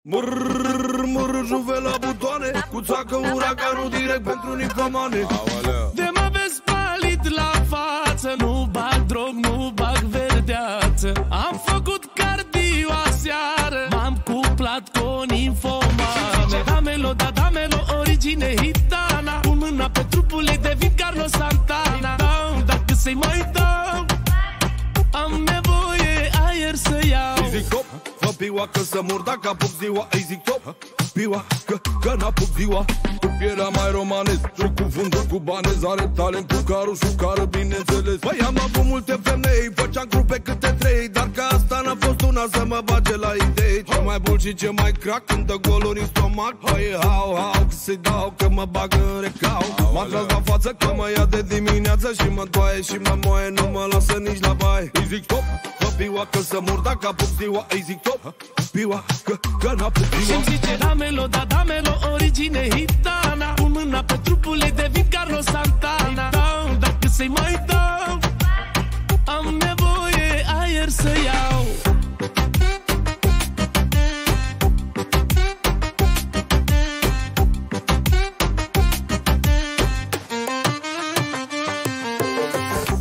Murr, juve la butoane, cu țacă uraganul direct pentru nicomane. De mă vezi palit la față, nu bag drog, nu bag verdeață. Am făcut cardio aseară, m-am cuplat cu o ninfomane. Damelo, da damelo, origine hitana. Pun mâna pe trupul ei, devin Carlos Santana. Dau, dacă să-i mai dau, am nevoie aer să iau. Îi zic top, fă piua că să mor dacă apuc ziua. Îi zic top, piua că n-apuc ziua. Cu pielea mai romanez și cu fundul cubanez. Are talent cu carul și cară, bineînțeles. Băi, am avut multe femei, făceam grupe câte 3. Dar ca asta n-a fost una să mă bage la idei. Ce mai bun și ce mai crack când dă goluri în stomac. Băi, hau, că să-i dau, că mă bagă în recau. M-a tras la față că mă ia de dimineață și mă doaie și mă moaie, nu mă lasă nici la baie. Îi zic top, fă piua că să mor dacă apuc ziua. Îi zic top, piua că n-apuc ziua. Și-mi zice damelo, da damelo, origine hitana. Pun mâna pe trupul ei, devin Carlos Santana. Dau, dacă să-i mai dau, am nevoie aer să iau.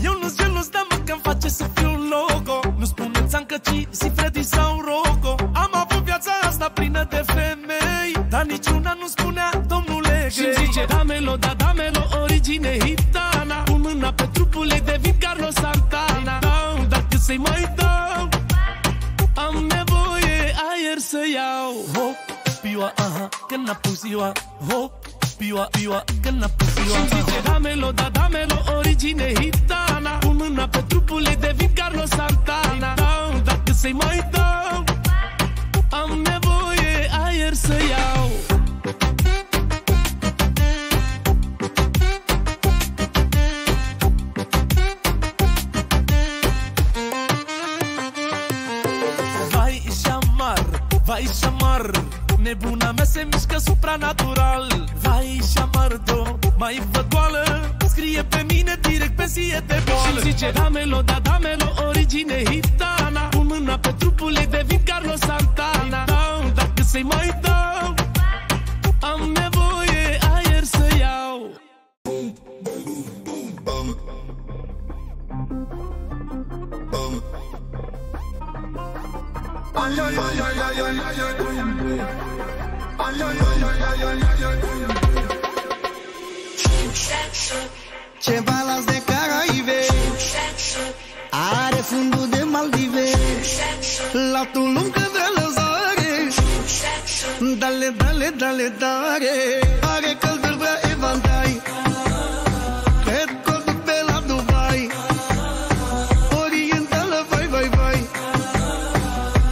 Eu nu-s gelos, dar mă că-mi face să fiu un logo. Nu spune țancă, ci si Freddy sau Rocco. Am avut viața asta plină de femei, dar niciuna nu spunea domnule Grey. Și-mi zice damelo, da damelo, origine hitana. Pun mâna pe trupul ei, devin Carlos Santana. Dau, dacă să-i mai dau, am nevoie aer să iau. Hop, piua, aha, că n-apuc ziua. Hop, piua, că n-apuc ziua. Și-mi zice damelo, da damelo, origine hitana. Pun mâna pe trupul ei, devin Carlos Santana. Dau, dacă să-i mai dau, am nevoie aer să iau. Vai șamar, nebuna mea se mișcă supranatural. Vai șamardo, mai văd goală, scrie pe mine direct pe zie de boală. Și-mi zice damelo, da damelo, origine hitana. Pun mâna pe trupul ei, devin Carlos Santana. Dau, dacă să-i mai dau, am nevoie aer să iau. Ce balans de Caraive, are fundul de Maldive, latul lung de lăzare. Dale, dale, dale, dare. Are călduri vrea evantai, cred că o duc pe la Dubai. Orientală, vai, vai, vai,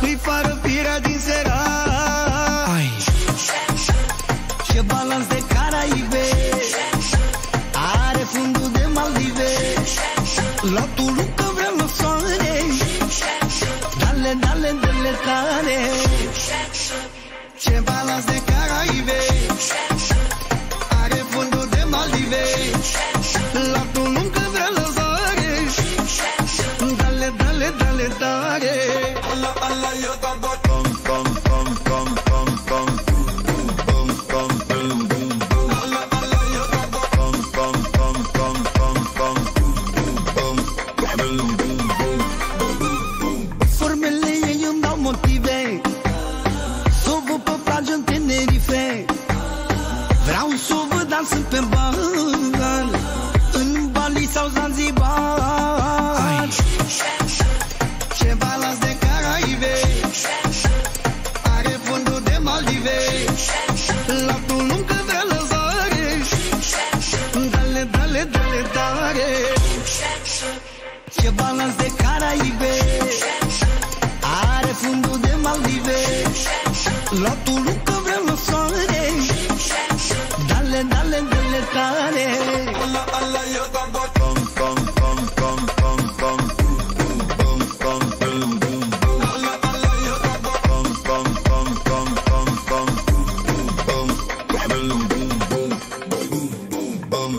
îi fară firea din serai. Ce balans de Caraive, are fundul de Maldive, latul lung că vrea lăsare. Dale, dale, dale, dale. Ce balans de Caraive, are fundul de Maldive, latul lung că vrea lăsare. Dale, dale, dale, dale. Allah, Allah, eu dau bom, bom, bom, bom, bom, bom, bom, bom, bom, bom. Allah, Allah, eu dau bom, bom, bom, bom, bom, bom, bom, bom, bom. Formele ei îmi dau motive să o văd pe plajă în Tenerife. Vreau să o văd dansând pe bar, în Bali sau Zanzibar. Ce balans de Caraive, are fundul de Maldive, latul lung că vrea lăzare. Dale, dale, dale, dale. Ce balans de Caraive, are fundul de Maldive, latul lung că vrea lăsare. Dale, dale, dale, dale. Allah, Allah, eu dau bom, bom, bom, bom, bom, bom, bom, bom, bom, bom. Allah, Allah, eu dau bom, bom, bom, bom, bom, bom, bom, bom, bom, bom.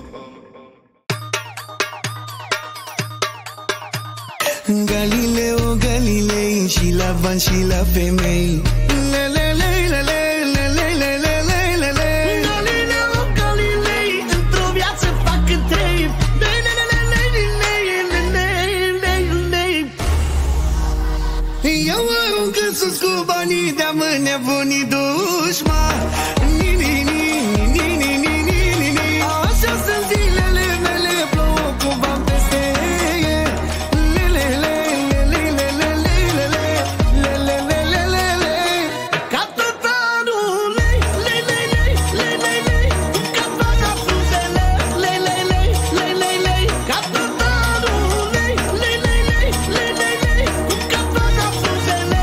Galileo, Galilei, și la bani și la femei. Le, le, le, le, nebunii dușmani. Așa sunt zilele mele, plouă cu bani peste. Ca tot anul, ca toate frunzele, ca tot anul, ca toate frunzele.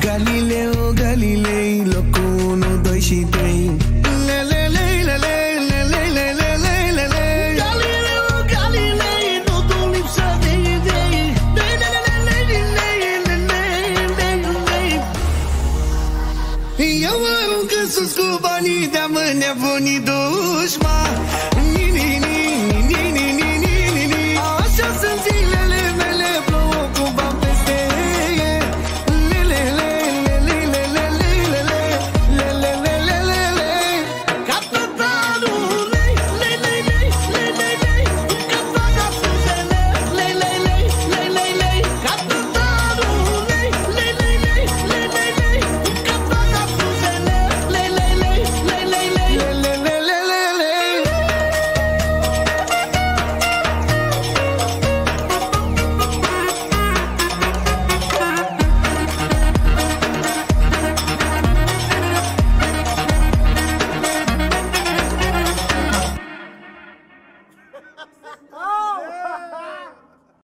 Galileo, Galilei, locul 1, 2 și 3. Galileo, Galilei, totul lipsă de idei. Eu arunc în sus cu banii de-am înnebunit dușmani. Așa sunt zilele mele, plouă cu bani peste. Ca tot anul, ca toate frunzele, ca tot anul, ca toate frunzele.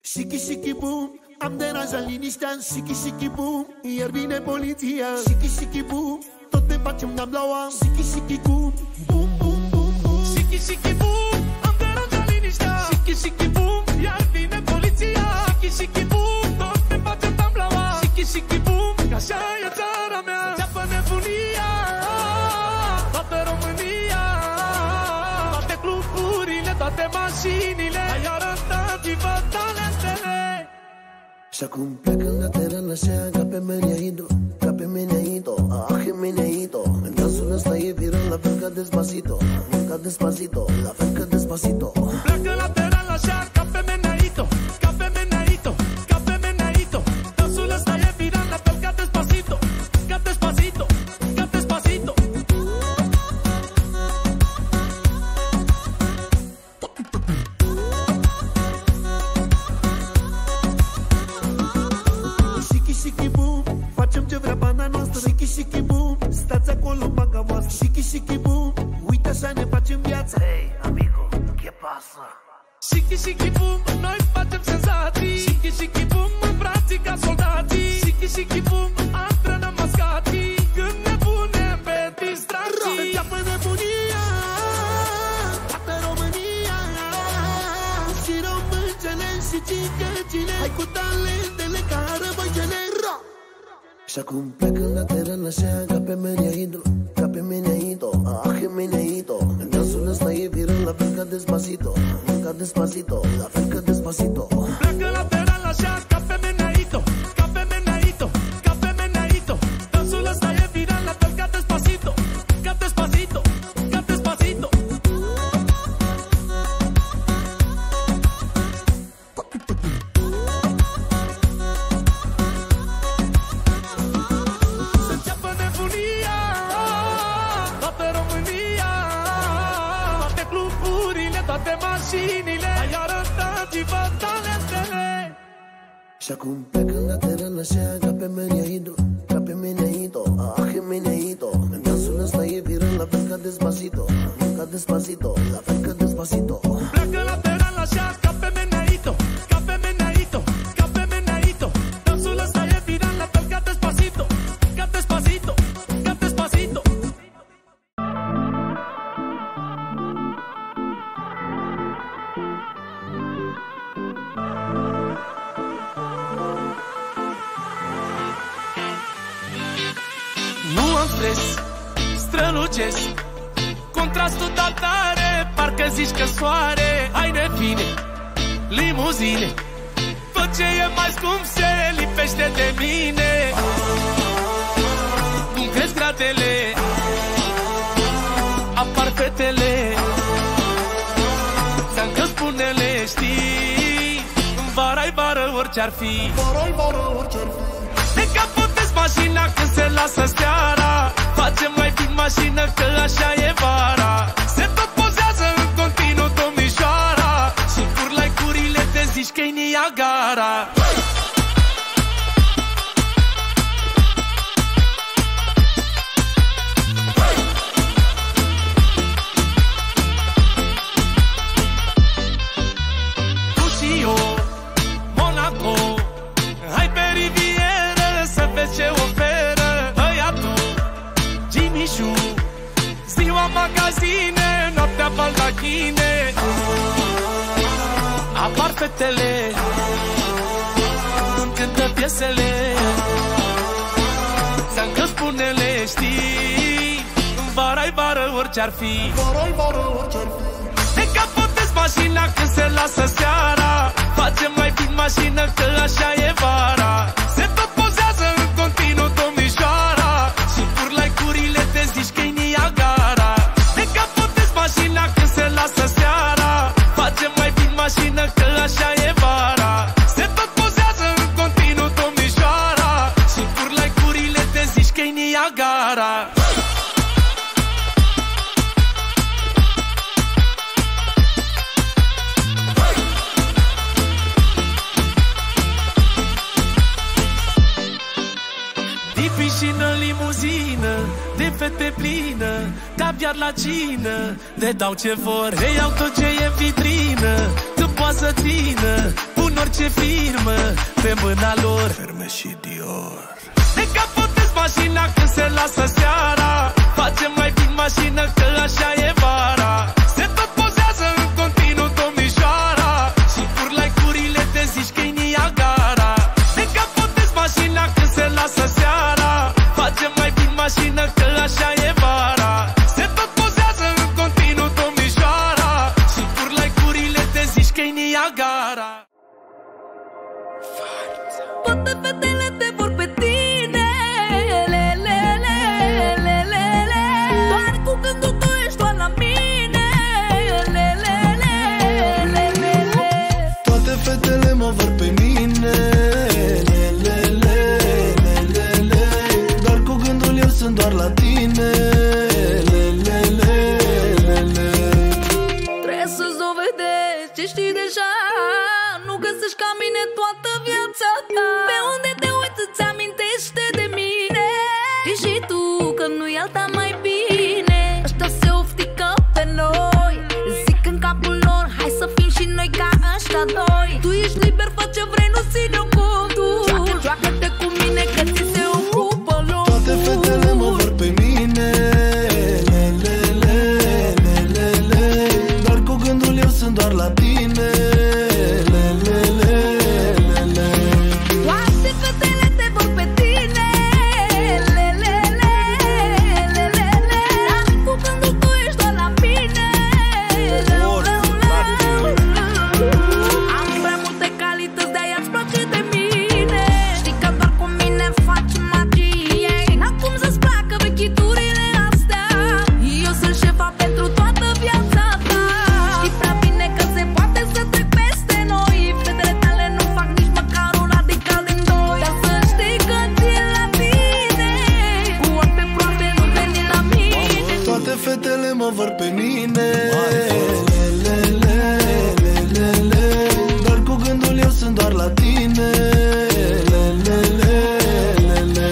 Shiki shiki boom, am deranjat liniștea. Shiki shiki boom, iar vine poliția. Shiki shiki boom, tot ne facem nablaua. Shiki shiki boom, boom boom boom boom. Shiki shiki boom, am deranjat liniștea. Shiki shiki boom, iar vine poliția. Shiki shiki boom, tot ne facem tamblaua. Shiki shiki boom, că așa e țara mea. Înceapă nebunia, toată România. Toate cluburile, toate mașinile. Hai arătați-vă talentele. Și acum plecăm la teran așa, ca pe Meneaido, ca pe Meneaido, ah, Meneaido. În dansul ăsta e viral, la fel ca Despacito, ca Despacito, la fel ca Despacito. Pleacă la teran așa, ca pe Meneaido, ca pe Meneaido, ca pe Meneaido. Dansul ăsta e viral, la fel ca Despacito, ca Despacito, ca Despacito. Shiki shiki boom, facem ce vrea bana noastră. Shiki shiki boom, stați acolo în banca voastră. Shiki shiki boom, uite așa ne facem viața. Hey, amigo, ce pasă? Shiki shiki boom, noi facem senzații. Shiki shiki boom, în brații ca soldații. Shiki shiki boom, antrenăm mascații. Când ne punem pe distracții. Înceapă nebunia, toată România. Și româncele și cicăcile, hai cu talentele ca răbăicele. Și acum plecăm la teran așa, ca pe Meneaido, ca pe Meneaido, ah, Meneaido. În dansul ăsta e viral, la fel ca Despacito, ca Despacito, la fel ca Despacito. Pleacă la teran așa, ca pe Meneaido, ca pe Meneaido, ca pe Meneaido. Dansul ăsta e viral, la fel ca Despacito, ca Despacito, ca Despacito. Să înceapă nebunia, toată România. Toate cluburile, toate mașinile. Hai arătați-vă talentele. Și acum plecăm la teran așa, ca pe Meneaido, ca pe Meneaido, ah, Meneaido. În dansul ăsta e viral, la fel ca Despacito, ca Despacito, la fel ca Despacito. Pleacă la teran așa, ca pe Meneaido, ca pe Meneaido, ca pe Meneaido. Dansul ăsta e viral, la fel ca Despacito, ca Despacito, ca Despacito. Nu am stres, strălucesc. Contrastul dat tare, parcă zici că soare. Hai ne vine, limuzine, fă ce e mai scump se lipește de mine. Cum cresc gradele, apar fetele, ți-am că spune-le, știi, vara-i vară orice-ar fi. De capotez mașina când se lasă seara, facem mai fin mașină că așa e vara. Se tot pozează în continuu domnișoara și curlai curile te zici că-i Niagara. Tu și eu, Monaco, hai pe rivieră să vezi ce oferă băiatul Jimmy Choo. Ziua magazine, noaptea baldachine, apar fetele, îmi cântă piesele, ți-am că spune-le, știi, vara-i vară orice-ar fi. De capotez mașina când se lasă seara, facem mai fin mașină că așa e vara. Se tot pozează în continuu domnișoara și curlai curile te zici că-i Niagara. De capotez mașina când se lasă seara, facem mai fin mașină că așa e vara. Se tot pozează în continuu domnișoara și curlai curile te zici că-i Niagara. Piscină, limuzină, de fete plină, caviar la cină, le dau ce vor, le iau tot ce e în vitrină, când poate să țină, pun orice firmă pe mâna lor, Hermes și Dior. De capotez mașina când se lasă seara, facem mai fin mașină că așa e vara. Se tot pozează în continuu domnișoara și curlai curile te zici că-i Niagara. De capotez mașina când se lasă seara, facem mai fin mașină că așa e vara. Se tot pozează în continuu domnișoara și curlai curile te zici că-i Niagara. Toate fetele te vor pe tine, le, le, le, le, le, le. Doar cu gândul tu ești doar la mine, le, le, le, le, le, le. Toate fetele mă vor pe mine, le, le, le, le, le, le. Doar cu gândul eu sunt doar la tine, le, le, le, le, le. Trebuie să-ți dovedești ce știi deja, nu găsești ca mine toată viața ta. Pe unde te uiți îți amintește de mine, știi și tu că nu-i alta mai bine. Ăștia se oftică pe noi, zic în capul lor, hai să fim și noi ca ăștia doi. Tu ești liber, fă ce vrei, nu ține-o contul. Joacă-te cu mine că ți se ocupă locul. Toate fetele mă vor pe mine, le, le, le, le, le, le. Doar cu gândul eu sunt doar la tine, le, le, le, le, le. Toate fetele te vor pe tine, le, le, le, le, le, le. Dar cu gândul tu ești doar la mine, le, le, le. Am prea multe calități, de-aia îți place de mine. Știi că doar cu mine faci magie, n-am cum să-ți placă vechiturile astea. Eu sunt șefa pentru toată viața ta. Știi prea bine că se poate să trec peste noi. Fetele tale nu fac nici măcar un radical din doi. Dar să știi că țin la tine, cu orice proaste nu veni la mine. Toate fetele mă vor pe mine, le, le, le, le, le, le. Doar cu gândul eu sunt doar la tine, le, le, le, le, le.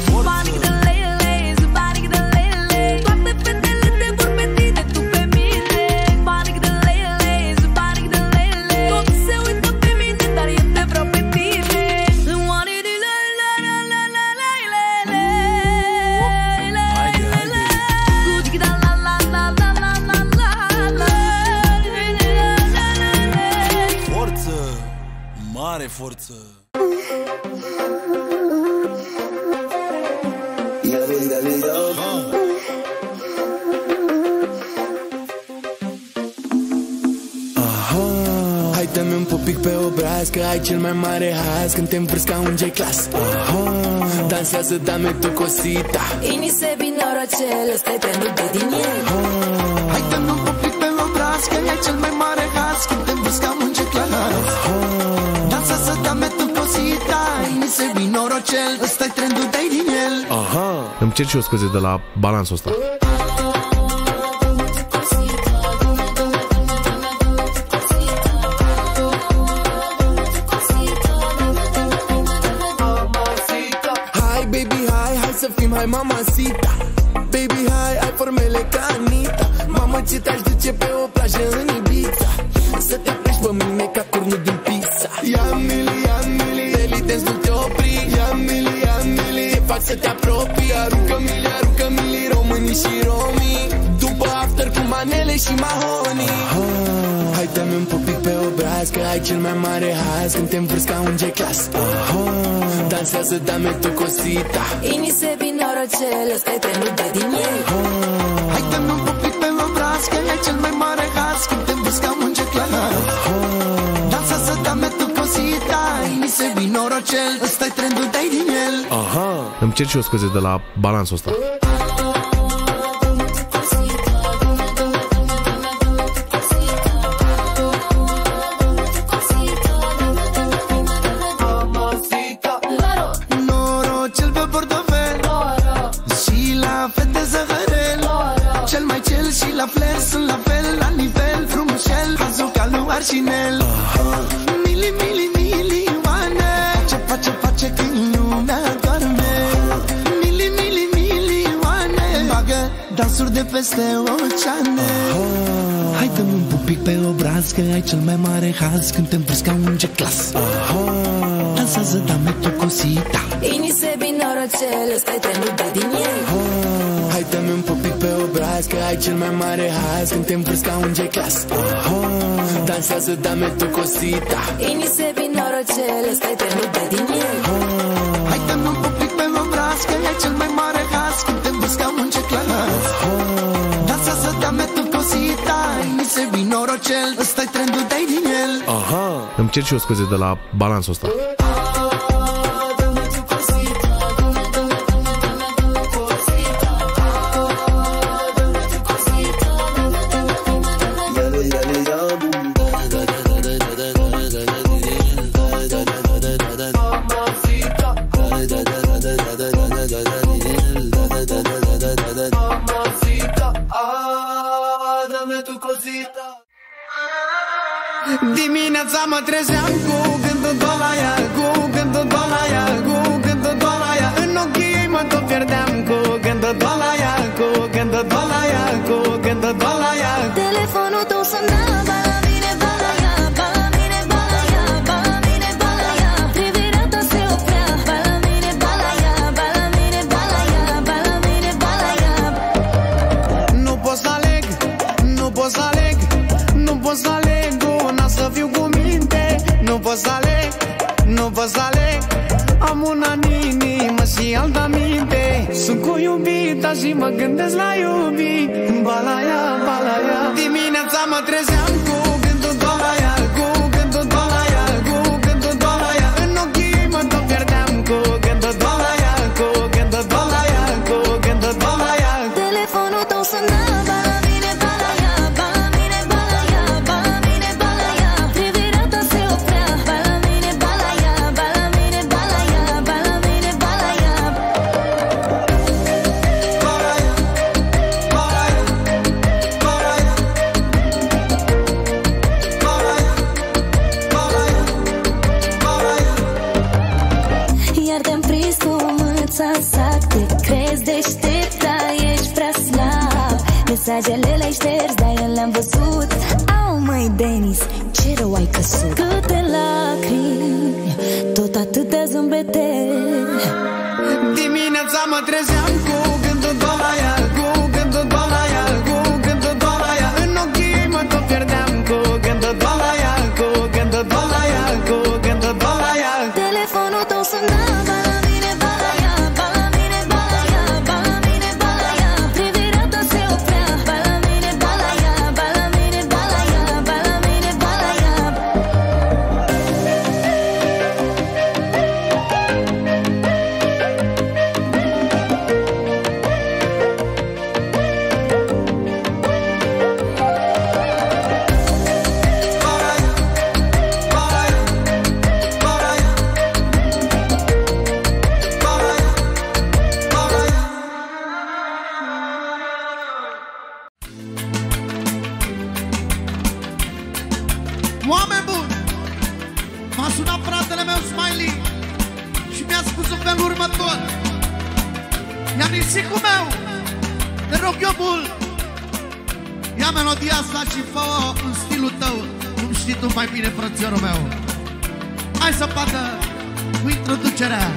Zbanic de lele, zbanic de lele. Toate fetele te vor pe tine, tu pe mine. Zbanic de lele, zbanic de lele. Toți se uită pe mine, dar eu te vreau pe tine. Zbanic de lele, lele, lele, lele. Gucci da la la la la la la la. Forță, mare forță. Hai dă-mi un pup pupic pe obraz, că ai cel mai mare haz când te învârți ca un J-Class. Dansează, dame tu cosita. Ini se binorocel, ăsta-i trendul de din el. Hai dă-mi un pupic pe obraz, că ai cel mai mare haz când te învârți ca un J-Class. Dansează, dame tu cosita. Ini se binorocel, ăsta-i trendul de din el. Îmi cer și o scuze de la balansul ăsta. Să fim, hai mamacita. Baby, hai formele ca Anita. Mamă, ce te-aș duce pe o plajă în Ibiza, să te aprești pe mine ca cornul din pizza. Ia mili, Deli dance, nu te opri. Ia mili, ce fac să te apropii. Aruncă mili, românii și romii. După after cu manele și mahoni. Hai dă-mi un pupic pe obraz, că ai cel mai mare haz când te învârți ca un J-Class. Dansează, dame tu cosita. Ini se binorocel, ăsta-i trendul de din el. Hai dă-mi un pupic pe obraz, că ai cel mai mare haz când te învârți ca un J-Class. Dansează, dame tu cosita. Ini se binorocel, ăsta-i trendul de din el. Îmi cer și o scuze de la balansul ăsta. Și la flair sunt la fel, la nivel frumușel, hazul ca lui Arșinel. Mili, milioane, face când lumea doarme. Mili, milioane, bagă dansuri de peste oceane. Hai dă-mi un pupic pe obraz, că ai cel mai mare haz când te învârți ca un J-Class. Dansează, dame tu cosita. Ini se binorocel, ăsta-i trendul de din el. Hai dă-mi un pupic pe obraz, că ai cel mai mare haz când te învârți ca un J-Class. Dansează, dame tu cosita. Ini se binorocel, ăsta-i trendul de din el. Hai dă-mi un pupic pe obraz, că ai cel mai mare haz când te învârți ca un J-Class. Dansează, dame tu cosita. Ini se binorocel, ăsta-i trendul de din el. Îmi cer și o scuze de la balansul ăsta. Dimineața mă trezeam cu gândul doar la ea, cu gândul doar la ea, cu gândul doar la ea. În ochii ei mă tot pierdeam cu gândul doar la ea, cu gândul doar la ea, cu gândul doar la ea. Telefonul tău suna, ba la mine, ba la ea, ba la mine, ba la ea, ba la mine, ba la ea. Privirea ta se oprea, ba la mine, ba la ea, ba la mine, ba la ea, ba la mine, ba la ea. Nu pot să aleg, nu pot să aleg, nu pot să aleg. Să fiu cu minte, nu pot să aleg, nu pot să aleg. Am una în inimă și alta minte. Sunt cu iubita și mă gândesc la iubit. Balaia, balaia. Dimineața mă trezeam cu gândul doar la ea, cu gândul doar la ea, cu gândul doar la ea. În ochii ei mă tot pierdeam cu gândul doar la ea, cu gândul doar la ea, cu gândul doar la ea. Telefonul tău suna, ba la mine, ba la ea, ba la mine, ba la ea, ba la mine, ba la ea. Privirea ta se oprea, ba la mine, ba la ea, ba la mine, ba la ea, ba la mine, ba la ea. Iar te-am prins cu mâța sac, te crezi deștept, dar ești prea slab. Mesajele le-ai șters, dar eu le-am văzut. Au, măi, Denis, ce rău ai căsut. Câte lacrimi, tot atâtea zâmbete. Dimineața mă trezeam cu gândul doar la ea, cu gândul doar la ea, cu gândul doar la ea. În ochii ei mă tot pierdeam cu gândul doar la ea, cu gândul doar la ea, cu gândul doar la ea. Telefonul tău suna, ba la mine, ba la ea, ba la mine, ba la ea, ba la mine, ba la ea. Privirea ta se oprea, ba la mine, ba la ea, ba la mine, ba la ea, ba la mine, ba la ea. Ia nisicul meu, te rog eu mult, ia melodia asta și fă-o în stilul tău, cum știi tu mai bine, frățiorul meu. Hai să bată cu introducerea.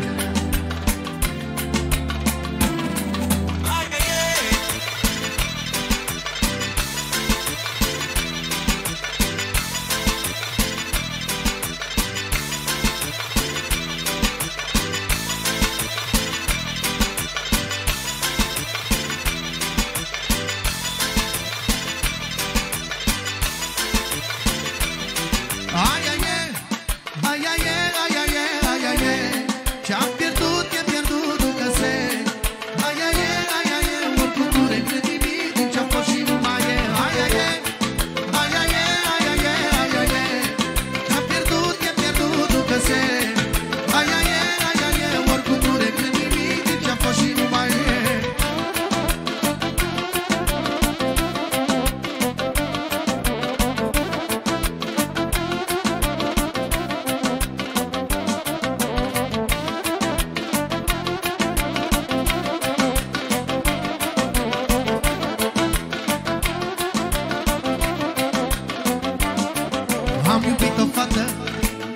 Am iubit o fată,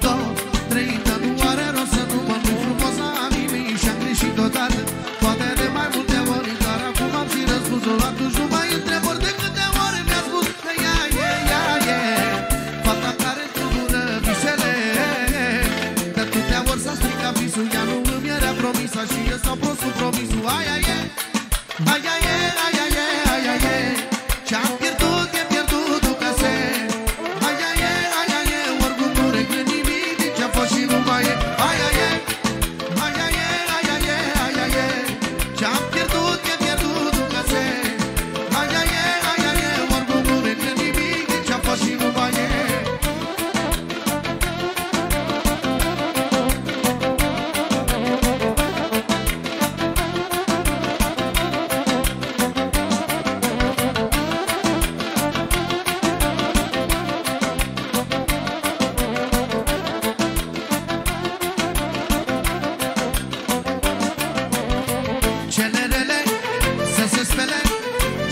două, trei, dar nu are rost să nu mă duc frumos la nimic și-am greșit odată, poate de mai multe ori, dar acum am și răspunsul. Atunci nu mai întreb ori de câte ori mi-a spus că ea e fata care tulbură visele. De atâtea ori s-a stricat visul, ea nu îmi era promisa și eu s-au prostul promisul. Aia e, ce-am pierdut, e pierdut ducă-se.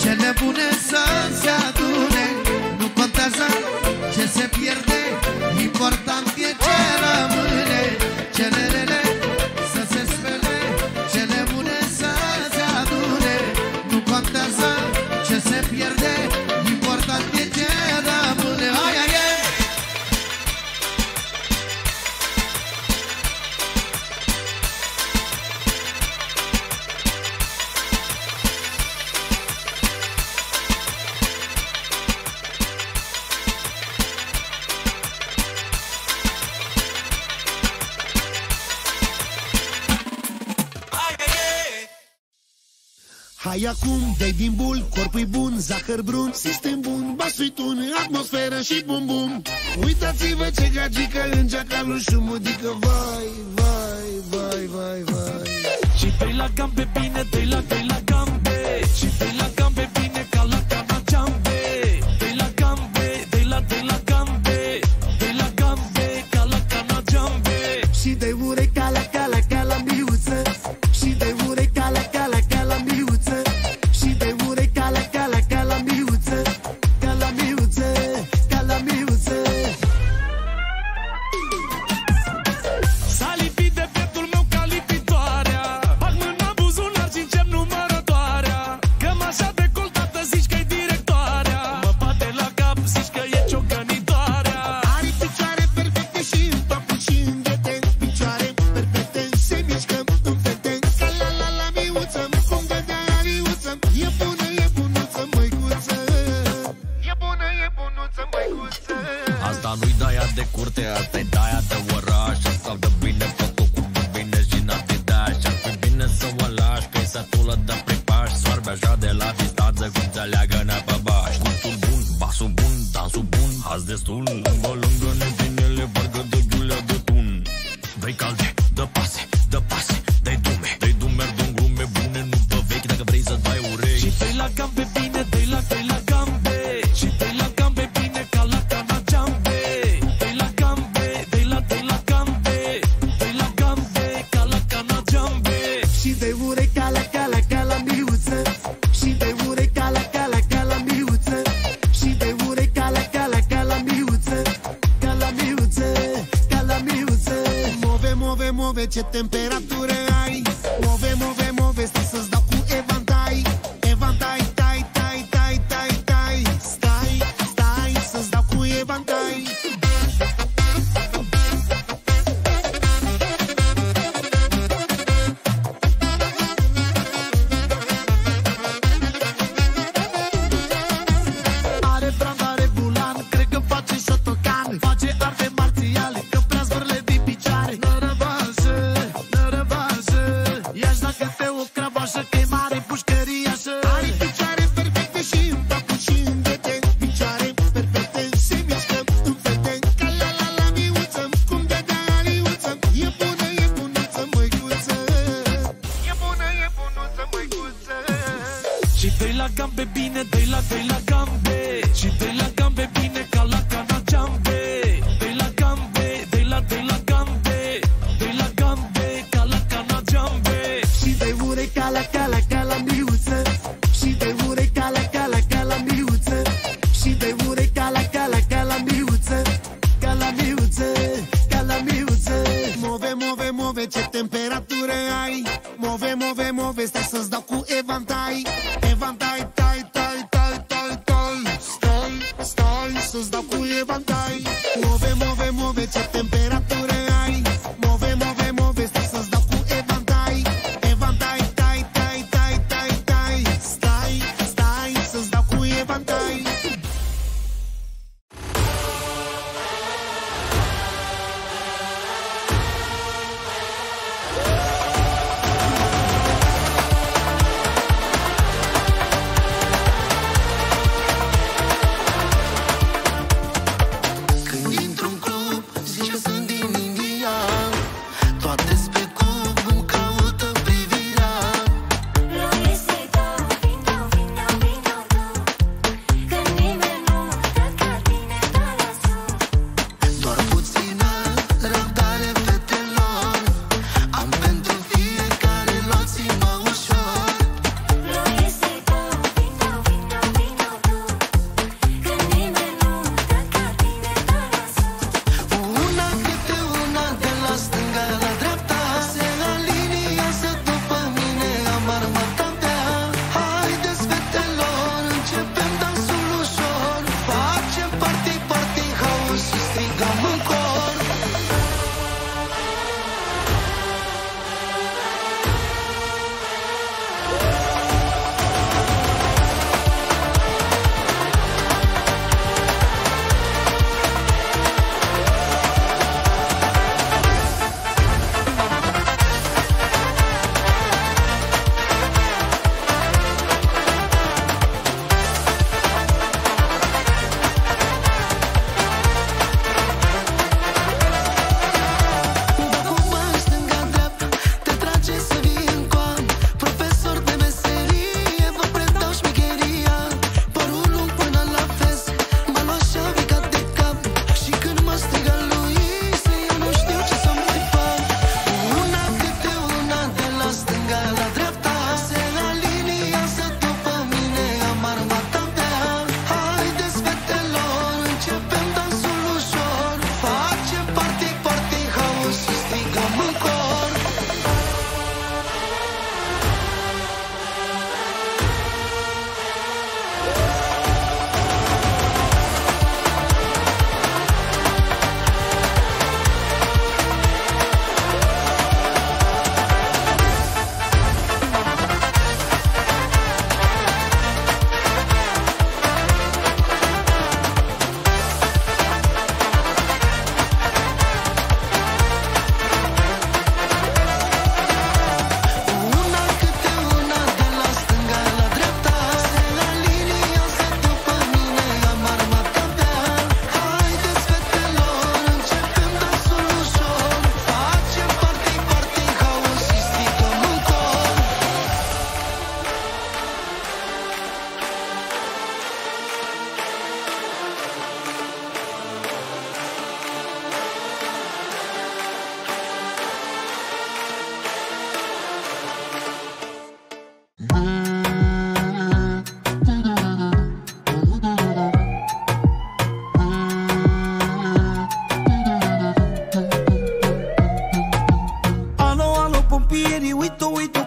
Cele bune să se adune, nu contează ce se pierde, important e ce rămâne. Cele rele să se spele, cele bune să se adune, nu contează ce se pierde, important e ce rămâne. Aia e! Hai acum, dai din bul, corpul-i bun, zahăr brun, sistem bun, basul-i tun, atmosferă și bum-bum. Uitați-vă ce gagică în geacalul și mudică, vai, vai, vai, vai, vai. Și dai la gambe bine, dai la gambe, și dai la gambe bine ca la cana jambe. Dai la gambe, dai la gambe, dai la gambe ca la cana jambe. Și dai ure ca la miuță, și dai ure ca la miuță, și dai ure ca la miuță, ca la miuță, ca la miuță. S-a lipit de pieptul meu ca lipitoarea, bag mâna în buzunar și încep numărătoarea. Că m-așa decoltată zici că-i directoarea, mă bate la cap zici că e ciocănitoarea. Are picioare perfecte și în papuci și în ghete, picioare perfecte se mișcă în fete. Ca la miuță, cum dădea ariuță, e bunuță, măicuță. E bunuță, măicuță. Asta nu-i daia de curte, asta-i daia de oraș. Sau de bine făcut cu de bine și n-atidaș. Ar fi bine să o lași, că-i satulă de pripaș. Soarbe așa de la distanță, cum se leagă-ne pe baș. Gustul bun, basul bun, dansul bun, azi destul. Lângă-ne binele, parcă de ghiulea de tun. Dă-i calde, dă pase, dă-i dume. Dă-i dumer, dă-n glume bune, nu pe vechi dacă vrei să dai urechi. Și dai la gambe bine, dai la gambe, și dai la gambe bine ca la cana jambe. Dai la gambe, dai la gambe, dai la gambe ca la cana jambe. Și dai ure ca la ce temperatură ai. Move, move, move, stai să-ți dau cu evantai. Evantai, tai, tai, tai, tai, tai. Stai, stai, să-ți dau cu evantai. Are brand, are bulan, cred că face șotocan. Face arte marțiale, că prea zvârle din picioare. Nărăvașă, nărăvașă, ia-și dacă te o cravașă, că-i mare pușcăriașă. Are picioare perfecte și în papu și în ghete. Picioare perfecte și mișcă în fete. Ca la la la miuță, cum de-a aliuță. E bună, e bunuță, măicuță. E bună, e bunuță, măicuță. Și dă-i la gambe bine, dă-i la gambe. Și dă-i la gambe bine ca la cana jambe. Dă-i la gambe, dă-i la gambe. Dă-i la gambe ca la cana jambe. Și dă-i ure ca la miuță. Și dă-i ure ca la miuță. Și dă-i ure ca la miuță. Ca la miuță, ca la miuță. Move, move, move, ce temperatură ai. Move, move, move, stai să-ți dau cu evantai. Evantai, tai, tai, tai, tai, tai. Stai, stai, să-ți dau cu evantai. Move, move, move, ce temperatură ai. Move, move, move, stai să-ți dau cu evantai. Evantai, tai, tai, tai, tai, tai. Stai, stai, să-ți dau cu evantai.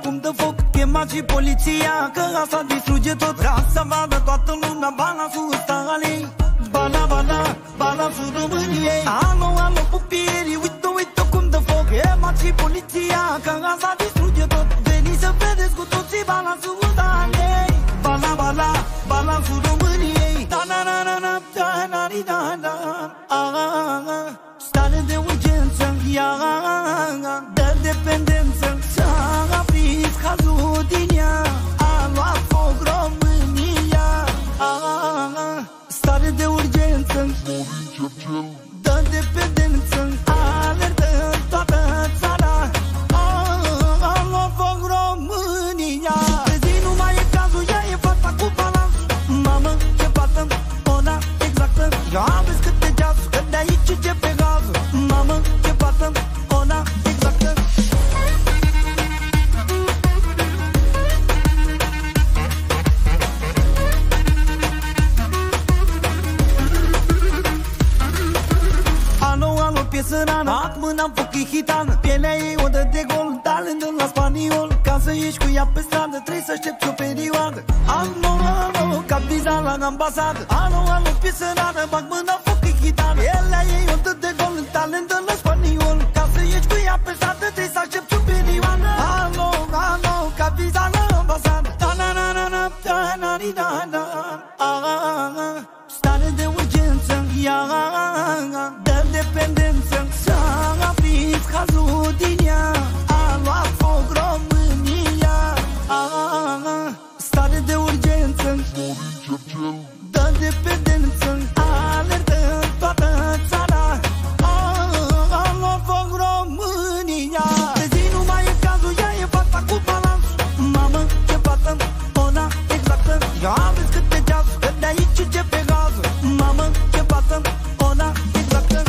cum dă foc. Chemați și poliția, că asta distruge tot. Vrea să vadă toată lumea balansul ăsta al ei. Bala, bala, balansul României. Alo, alo, pupierii, uite cum dă foc. Chemați și poliția, că asta distruge tot. Veniți să vedeți cu toții balansul ăsta al ei. Bala, bala, balansul României. Da-na-na-na-na, da-na-na-na-na. Stare de urgență, ia, de dependență. S-a aprins cazul din ea, a luat foc România. Stare de urgență, de dependență, alertă toată țara. A luat foc România. Vezi, nu mai e cazul, ea e fata cu balans. Mamă, ce fată, ona exactă. Eu am văzut câte ceasuri, că de aici începe gazul. Mamă, ce fată, ona exactă. Alo, piesă rană, bat mâna-n foc e hitană. Pielea ei o dă de gol, talentul la spaniol. Ca să ieși cu ea pe stradă, trebuie să aștepți o perioadă. Alo, ca viza la ambasadă. Alo, piesă rană, bat mâna-n foc e hitană. Pielea ei o dă de gol, talentul la spaniol. Ca să ieși cu ea pe stradă, trebuie să aștepți o perioadă. Alo, ca viza la ambasadă. Da-na-na-na-na, da-na-na-na-na. Stare de urgență, ia, de dependență. S-a aprins cazul din ea, a luat foc România. Stare de urgență, de dependență, alertă toată țara. A luat foc România. Vezi, nu mai e cazul, ea e fata cu balans. Mamă, ce fată, ona exactă. Eu am văzut câte ceasuri, că de aici începe gazul. Mamă, ce fată, ona exactă.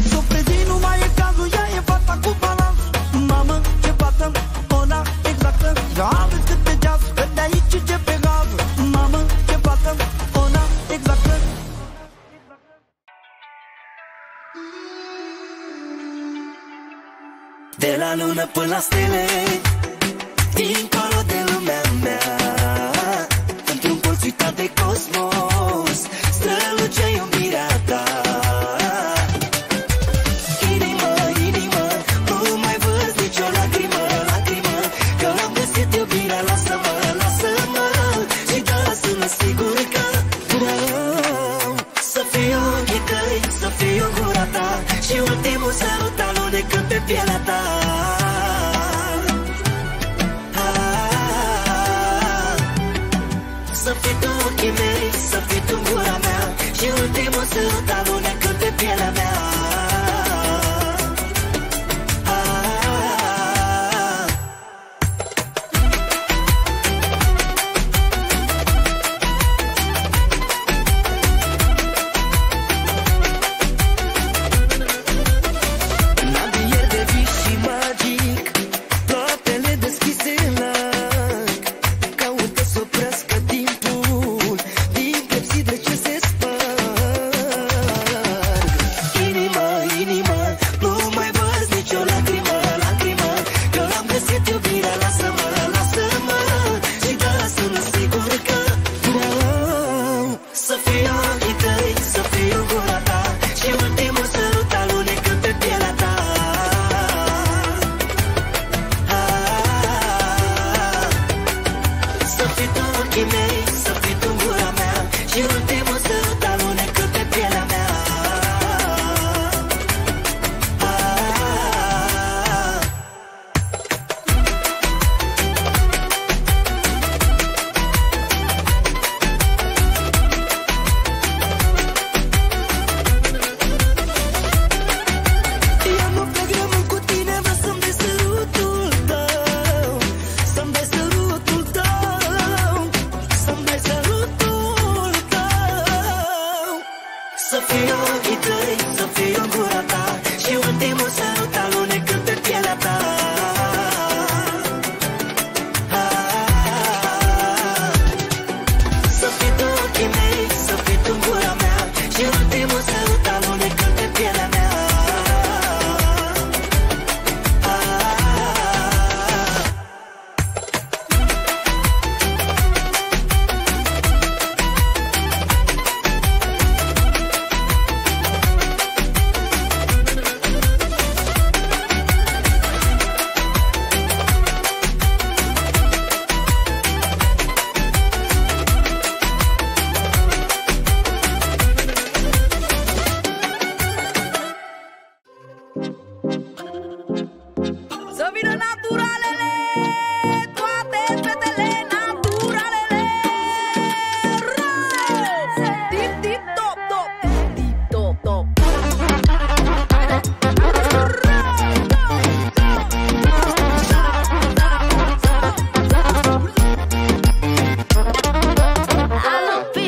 Sufletii, nu mai e cazul, ea e fata cu balans. Mamă, ce fată, ona exactă. Eu am văzut câte ceasuri, că de aici începe gazul. Mamă, ce fată, ona exactă. De la lună până la stele, dincolo de lumea mea, într-un colț uitat de cosmos, strălucea iubirea ta. Inimă, inimă, nu mai văd nicio lacrimă, lacrimă, că am găsit iubirea. Lasă-mă, lasă-mă, și da, sună sigur că vreau să fiu ochii tăi, să fiu gura ta și ultimul sărut alunecând pe pielea ta. Să fii tu ochii mei, să fii tu gura mea și ultimul sărut alunecând pe pielea mea. Inimă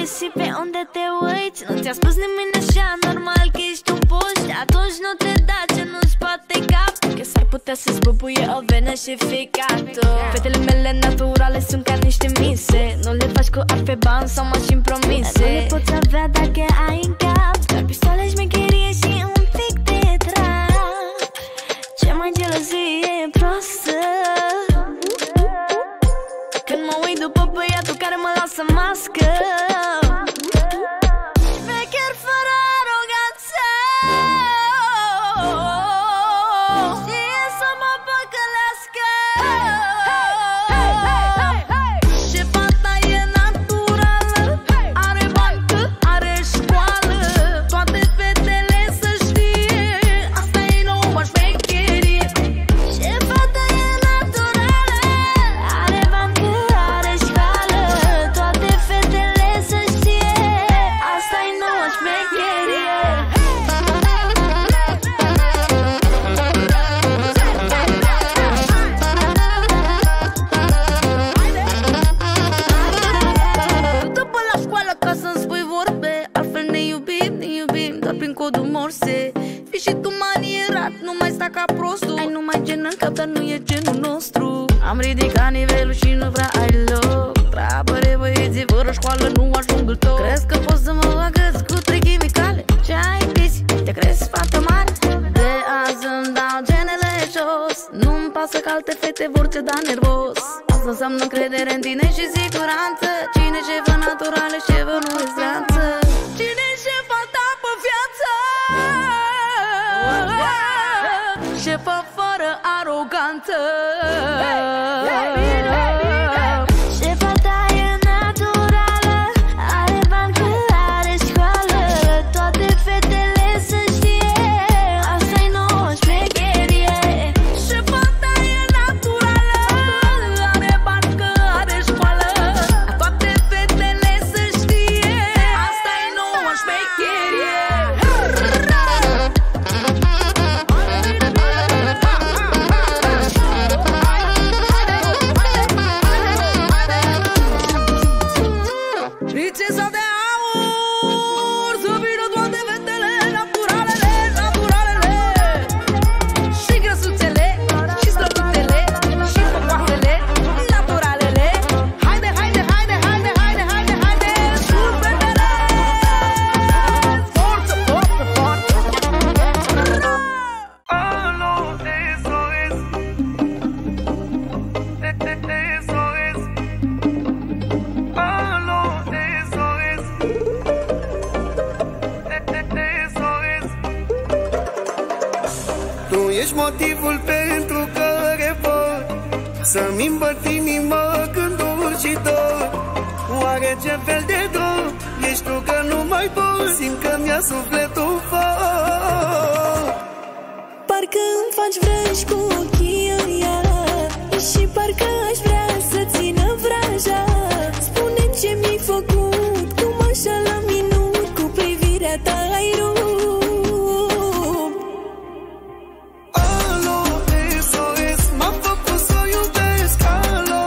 ești și pe unde te uiți. Nu ți-a spus nimeni așa, normal că ești un post. Atunci nu te da ce nu-ți poate cap, că s-ar putea să-ți bubuie o venă și ficatul. Fetele mele naturale sunt ca niște mise. Nu le faci cu art pe bani sau mașini promise. Nu le poți avea dacă ai în cap doar pistoale, șmecherie și un pic de trap. Ce mai gelozie proastă când mă uit după băiatul care mă lasă mască. Șmecher fără aroganță, știe să mă păcălească. Și fata e naturală, are bancă, are școală. Toate fetele să știe, asta e noua șmecherie. Și fata e naturală, are bancă, are școală. Toate fetele să știe, asta e noua șmecherie. După la școală ca să-mi spui vorbe, altfel ne iubim doar prin codul Morse. Fii și tu manierat, nu mai sta ca prostul. Ai numai gen în cap, dar nu e genul nostru. Am ridicat nivelul și nu prea ai loc. Trapăre băieții fără școală nu ajung îl tot. Crezi că poți să mă agăți cu 3 chimicale? Ce ai pisi? Te crezi fată mare? De azi îmi dau genele jos. Nu-mi pasă că alte fete vor te da nervos. Asta înseamnă încredere în tine și siguranță. Cine șefă naturală, șefă nu e stranță. Cine șefa ta pe viață? Șefă fără aroganță. Șefa ta e naturală, are bancă, are școală. Toate fetele să știe, asta-i nouă șmecherie. Șefa ta e naturală, are bancă, are școală. Toate fetele să știe, asta-i nouă șmecherie. Prințesa de aur, să vină toate fetele naturalele. Și grăsuțele, și slăbutele, și frumoasele, naturalele. Haide, sus fetele! Forță! Alo, SOS. Alo, SOS. Tu ești motivul pentru care pot să-mi îmbăt inima când urci și dor. Oare ce fel de dor ești tu că nu mai pot? Simt că mi-a sufletul foc. Parcă îmi faci vrăji cu ochii ăia și parcă aș vrea să țină vraja. Spune-mi ce mi-ai făcut, cum așa la minut cu privirea ta ai rupt. Alo, SOS, m-am făcut să o iubesc. Alo,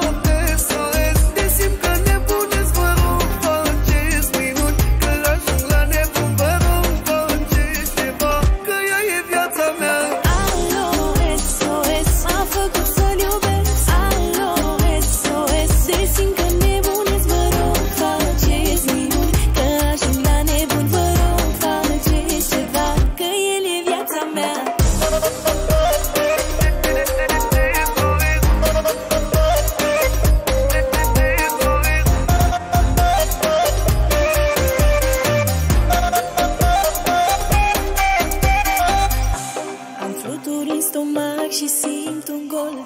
SOS, te simt că nebunesc. Vă rog, faceți minuni, că ajung la nebun. Vă rog, faceți ceva, că ea e viața mea. Alo, SOS, m-am făcut să-l iubesc. Alo, SOS, te simt că nebunesc. Vă rog, faceți minuni, că ajung la nebun. Vă rog, faceți ceva, că el e viața mea. Am fluturi în stomac și simt un gol.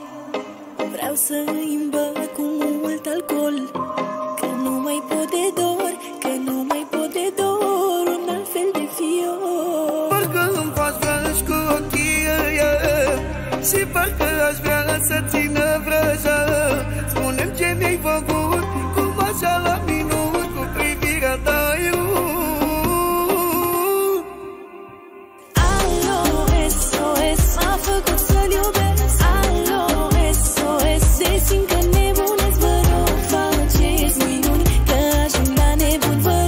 Vreau să îi îmbăt cu mult alcool. Că nu mai pot de dor, că nu mai pot de dor. Un alt fel de fior. Parcă îmi faci vrăji cu ochii ăia și parcă aș vrea să țină vrăja. Spune-mi ce mi-ai făcut, cum așa la minut cu privirea ta ai rupt. Alo, SOS, m-a făcut să-l iubesc. Alo, SOS, te simt că nebunesc. Vă rog, faceți minuni, că ajung la nebun. Vă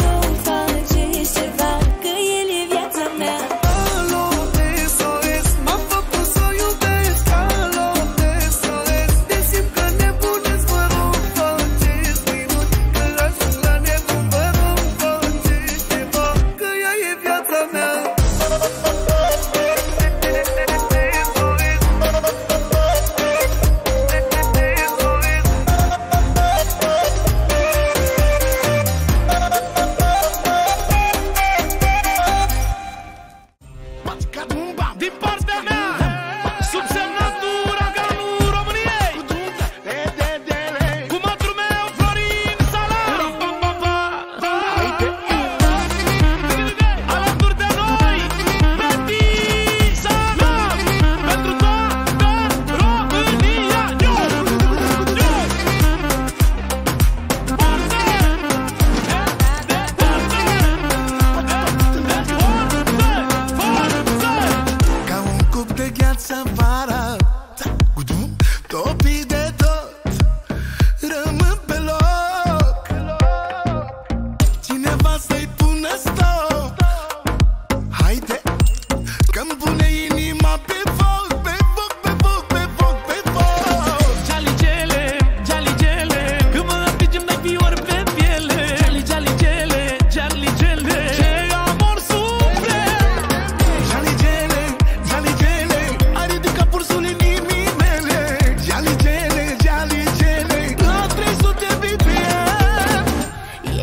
cineva să-i pună stop. Haide, că-mi pune inima pe foc, pe foc, pe foc, pe foc, pe foc. Jaligele, jaligele, când mă atingem de fiori pe piele. Jaligele, jaligele, ce amor suprem. Jaligele, jaligele, ai ridicat pulsul inimii mele. Jaligele, jaligele, la 300 BPM.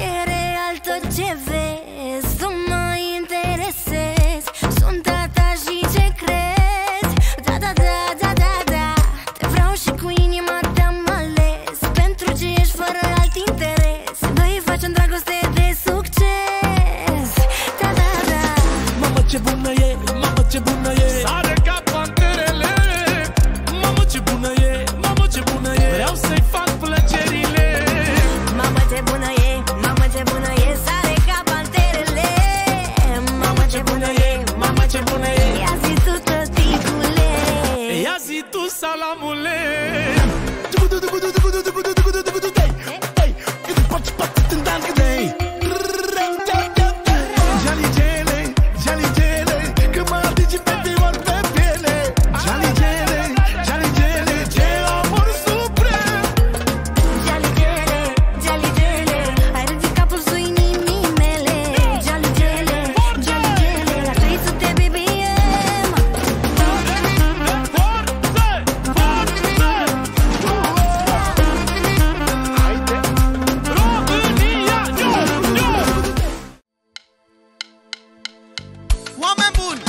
E real tot ce vezi, tu mă interesezi. Sunt a ta și ce crezi. Da, da, da, da, da, da. Te vreau și cu inima te-am ales, pentru ce ești fără alt interes. Doi facem dragoste de succes. Da, da, da. Mamă ce bună e, mamă ce bună e, sare ca panterele. Mamă ce bună e, mamă ce bună e, vreau să-i fac plăcerile. Mamă ce bună e, mamă ce bună e, sare ca panterele. Mamă ce bună e, Mamă ce bună e, ia zi tu tăticule. ia zi tu salamule. Jaligele, jaligele, că mă atingi pe fiori pe piele. Jaligele, jaligele, ce amor suprem. Jaligele, jaligele, ai ridicat pulsul inimii mele. Jaligele, jaligele, la 300 BPM. Oameni buni,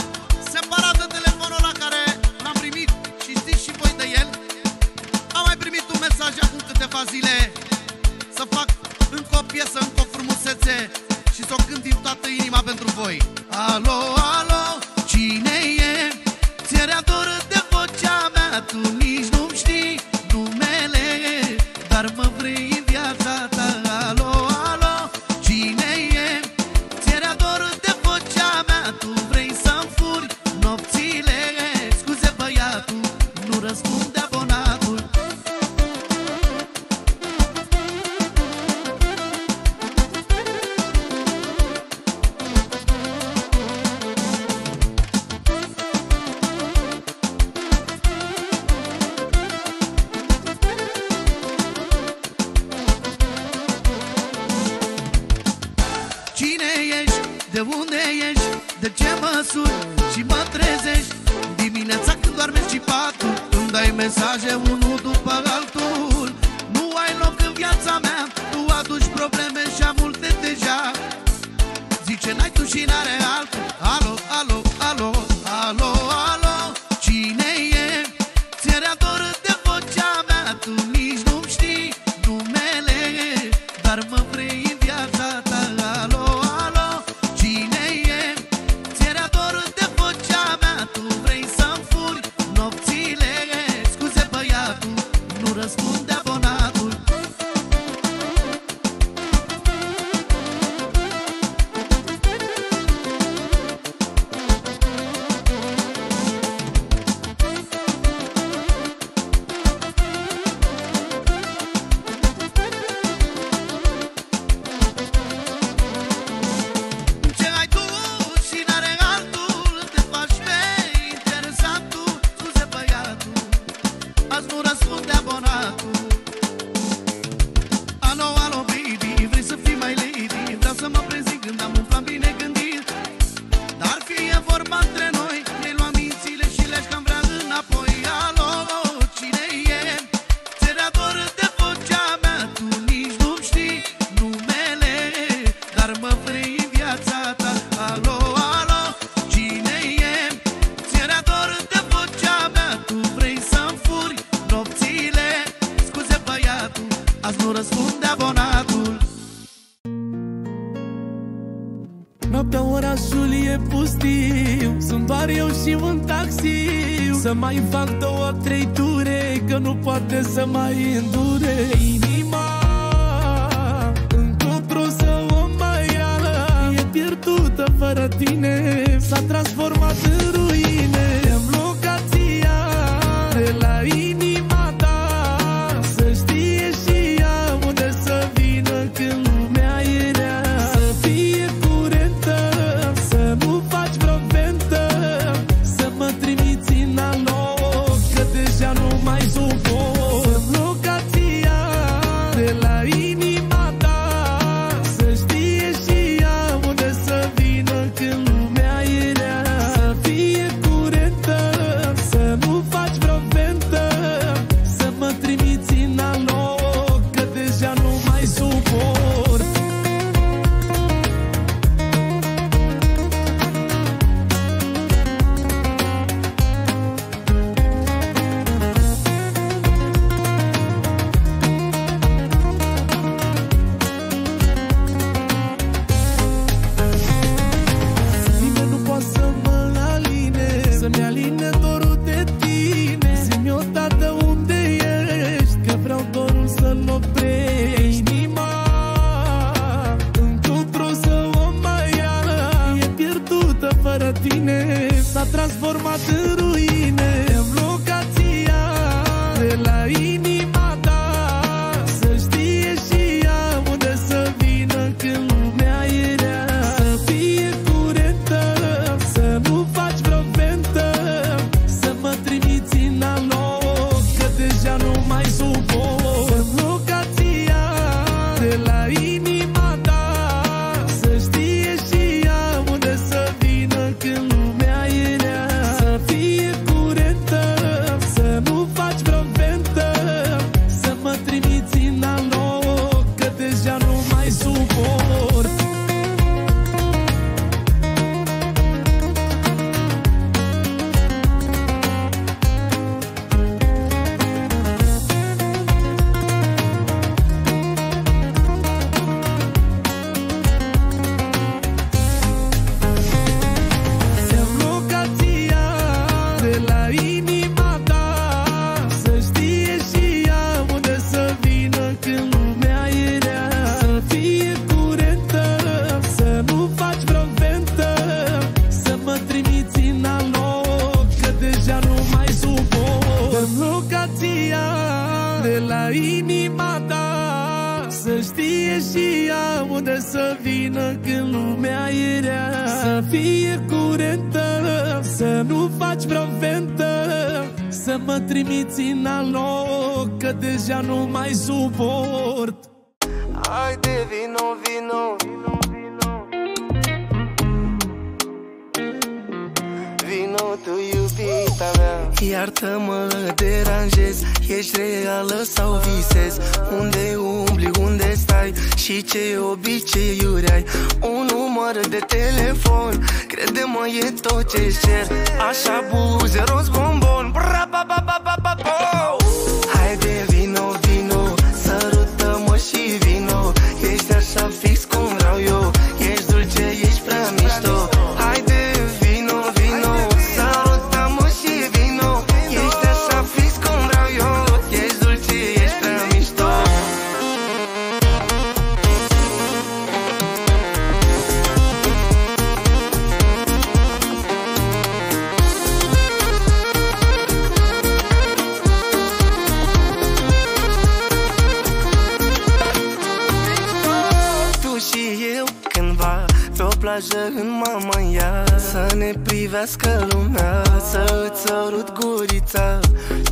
separat de telefonul la care l-am primit și știți și voi de el, am mai primit un mesaj acum câteva zile să fac încă o piesă, încă o frumusețe și să o cânt din toată inima pentru voi. Alo, alo, cine e? Ți-era dor de vocea mea, tu nici nu-mi știi numele, dar mă vrei în viața ta. Alo, alo, cine e? Ți-era dor de vocea mea, tu vrei să-mi furi nopțile. Scuze băiatul, nu răspunde abonatul. Cine ești? De unde ești? De ce mă suni și mă trezești? Dimineața când doarmești și patul îmi dai mesaje unul după altul. Nu ai loc în viața mea, tu aduci probleme și am multe deja. Zice n-ai tu și n-are altul. Alo, alo, alo, alo, alo, cine e? Ți-era dor de vocea mea, tu nici nu-mi știi numele, dar mă vrei în viața ta. Alo, alo, cine e? Ți-era dor de vocea mea, tu vrei să-mi furi nopțile. Scuze băiatul, nu răspunde abonatul. Ce ai tu și n-are altul, te faci pe interesantul. Scuze băiatul, azi nu răspunde abonatul. Alo, alo baby, vrei să fii mai lady? Vreau să mă prezint când am un plan bine gândit. Dar fie vorba între noi, ne luam mințile și le-aș cam vrea înapoi. Alo, cine e? Ți-era dor de vocea mea, tu nici nu-mi știi numele, dar mă vrei în viața ta. Alo, alo, cine e? Ți-era dor de vocea mea, tu vrei să-mi furi nopțile. Scuze băiatul, azi nu răspunde abonatul. Noaptea orașul e pustiu, sunt doar eu și un taxi. Să mai fac 2-3 ture, că nu poate să mai îndure. Inima încotro să o mai ia, e pierdută fără tine, s-a transformat în ruine. Dăm locația la inima ta, să știe și ea unde să vină când lumea e rea. Să transformat în ruine. Locația de la inima ta, să știe și ea unde să vină când lumea e rea. Să fie curentă, să nu faci vreo ventă, să mă trimiți în alt loc, că deja nu mai suport. Locația de la inima ta, să știe și ea unde să vină când lumea e rea. Să fie curentă, să nu faci vreo ventă, să mă trimiți în alt loc, că deja nu mai suport. Locația de la inima ta, să știe și ea unde să vină când lumea e rea. Să fie curentă, să nu faci vreo ventă, să mă trimiți în alt loc, că deja nu mai suport. Locația de la inima ta, să știe și ea unde să vină când lumea e rea. Să fie curentă, să nu faci vreo ventă, să mă trimiți în alt loc, că deja nu mai suport. Haide, vino, vino, vino tu, iubita mea. Iartă-mă, deranjez, ești reală sau visezi? Unde umbli, unde stai și ce obiceiuri ai? Un număr de telefon, crede-mă, e tot ce-ți cer. Așa buze, rost bombon, bra-ba-ba-ba-ba-ba-bo. Haide, vino, vino, sărută-mă și vino. Ești așa fix cum vreau eu, ești dulce, ești prea mișto. Haide, vino, vino, sărută-mă și vino. Ești așa fix cum vreau eu, ești dulce, ești prea mișto. Tu și eu cândva pe o plajă în Mamaia, să ne privească lumea, să îți sărut gurița.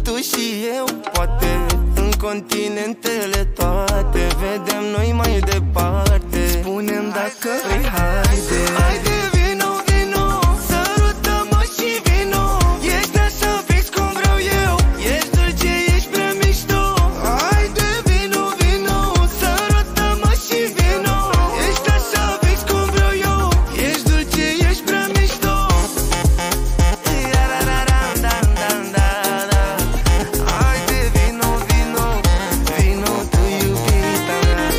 Tu și eu, poate, în continentele toate, vedem noi mai departe. Spune-mi dacă vrei, haide. Haide, vino, vino, sărută-mă și vino. Ești așa fix cum vreau eu, ești dulce, ești prea mișto. Haide, vino, vino, sărută-mă și vino. Ești așa fix cum vreau eu, ești dulce, ești prea mișto. Haide, vino, vino, vino tu, iubita mea.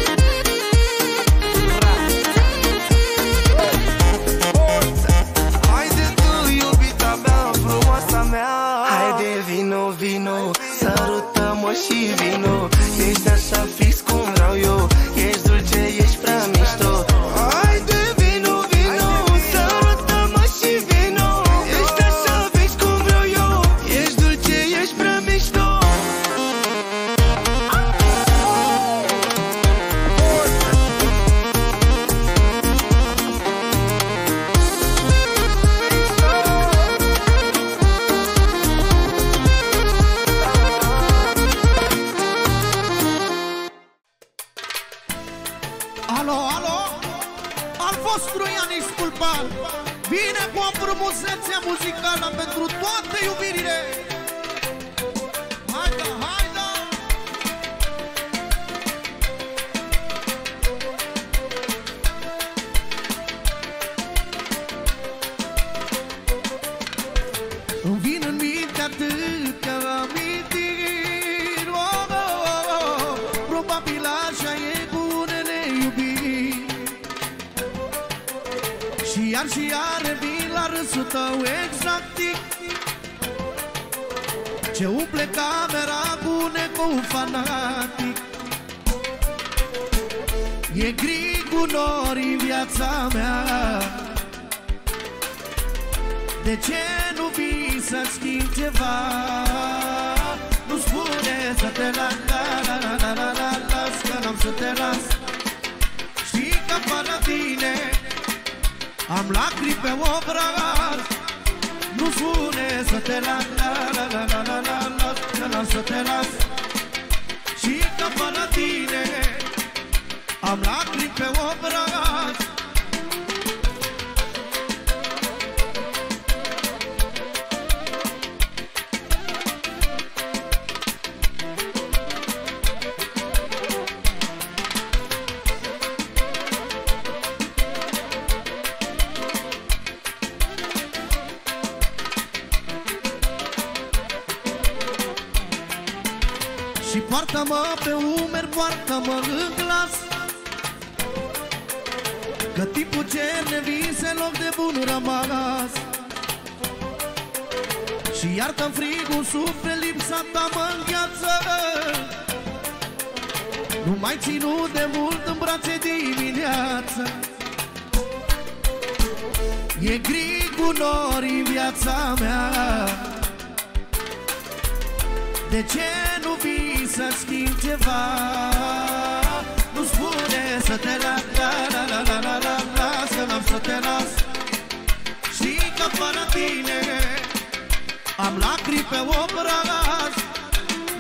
Haide tu, iubita mea, frumoasa mea. Haide, vino, vino, sărută-mă și vino. Ești așa fix cum vreau eu, ești dulce, ești prea mișto. Haide, vino, vino, sărută-mă și vino. Ești așa fix cum vreau eu, ești dulce, ești prea mișto. Alo, alo, al vostru Ianis Culpan vine cu o frumusețe muzicală pentru toate iubirile. Haide, haide! Îmi vin în minte atâtea amintiri, oh, oh, oh, oh. Probabil așa e cu unele iubiri. Și iar revin la râsul tău exactic, ce umple camera cu un ecou fanatic. E gri cu nori în viața mea, De ce nu vii să-ți schimbi ceva? Nu spune să te las, las, că n-am să te las. Știi că fără tine am lacrimi pe obraz. Nu spune să te las, că n-am să te las. Știi că fără tine am lacrimi pe obraz. Și poartă-mă pe umeri, poartă-mă în glas, că timpul cerne vise loc de bun rămas. Și iartă-mi frigul suflet, lipsa ta mă îngheață. Nu mai ținut de mult în brațe dimineață. E gri cu nori în viața mea. De ce nu vii să-ți schimbi ceva? Nu spune să te las, că n-am să te las. Știi că fără tine am lacrimi pe obraz.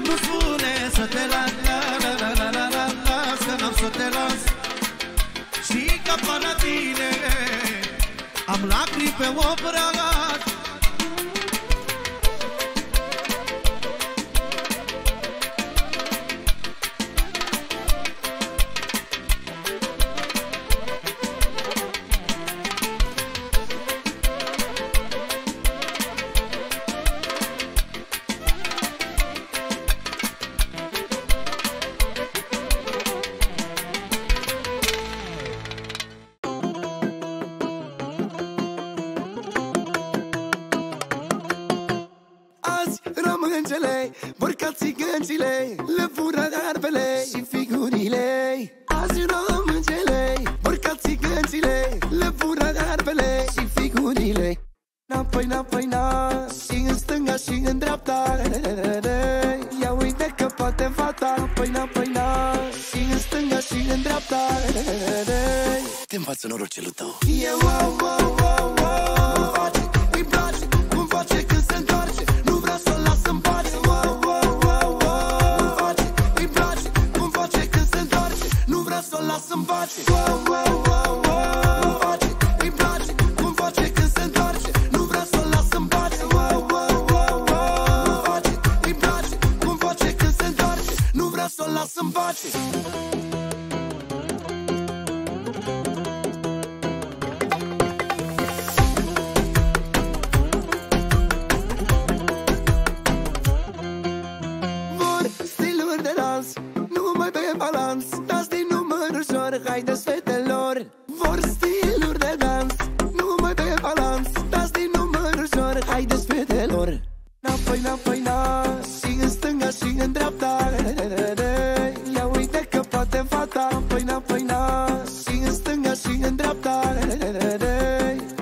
Nu spune să te las, că n-am să te las. Știi că fără tine am lacrimi pe obraz. Bărcații gâncile, le fură garbele și figurile. Azi româncele, bărcații gâncile, le fură garbele și figurile. Napoi, napoi, na, și în stânga și în dreapta. Ia uite că poate fata. Napoi, napoi, na, și în stânga și în dreapta. Te învață norocelul tău. Wow, wow, wow, wow. Îi place, cum face când se întoarce. Nu vrea să o las în pace. Wow, wow, wow, wow. Îi place, cum face când se întoarce. Nu vrea să o las în pace. Wow, wow, wow, wow. Îi place, cum face când se întoarce. Nu vrea să o las în pace. Wow, wow, wow, wow. Îi place, cum face când se întoarce. Nu vrea să o las în pace. Dați din număr ușor, haideți fetelor. Vor stiluri de dans, numai pe balans. Dați din număr ușor, haideți fetelor. Napoi, napoi, na, și în stânga și în dreapta. Ia uite că poate fata. Napoi, napoi, na, și în stânga și în dreapta.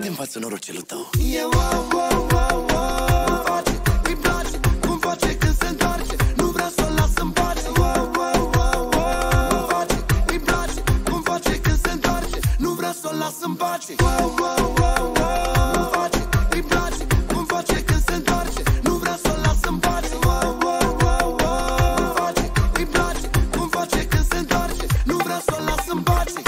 Te învață norocelul tău. E wow, wow, wow, wow. Îi place, cum face când se întoarce. Nu vrea să o las în pace. Wow, wow, wow, wow. Îi place, cum face când se întoarce. Nu vrea să o las în pace. Wow, wow, wow, wow. Îi place, cum face când se întoarce. Nu vrea să o las în pace. Wow, wow, wow, wow. Îi place, cum face când se întoarce. Nu vrea să o las în pace.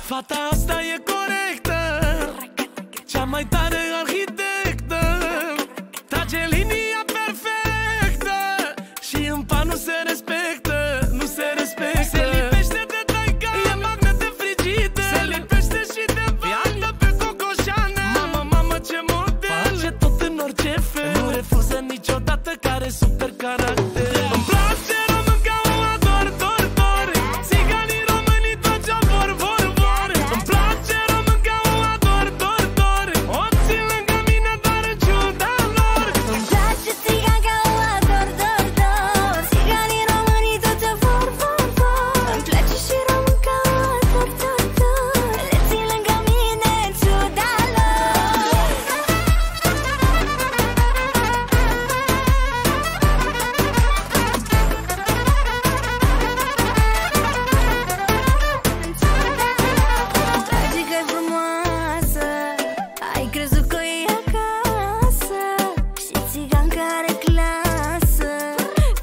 Fata asta e corectă, cea mai tare arhitectă. Trage linia perfectă și în pan nu se respectă. fiecare clasă.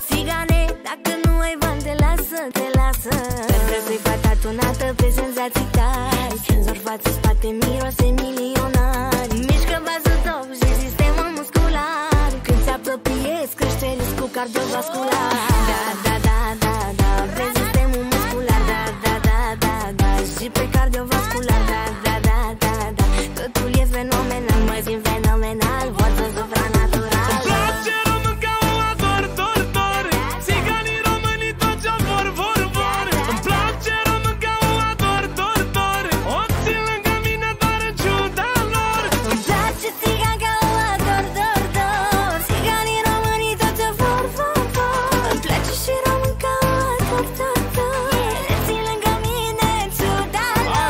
Țigane, dacă nu ai bani te lasă, te lasă. Trebuie să-i faci tatunată pe senzații tari. Zor față spate miroase milionari. Mișcă bazul tău și sistemul muscular. Când se apropiezi crește riscul cardiovascular. Da, da, da, da, da, pe sistemul muscular. Da, da, da, da, da, și pe cardiovascular. Da, da, da, da, da, totul e fenomenal. Mă simt fenomenal, forță supranatural. Îmi place român ca o ador, dor, dor. Țiganii românii tot ce vor, vor, vor. Îmi place român ca o ador, dor, dor. O țin lângă mine doar în ciuda lor. Îmi place țigan ca o ador, dor, dor. Țiganii românii tot ce vor, vor, vor. Îmi place și român ca o ador, dor, dor. Le țin lângă mine în ciuda lor.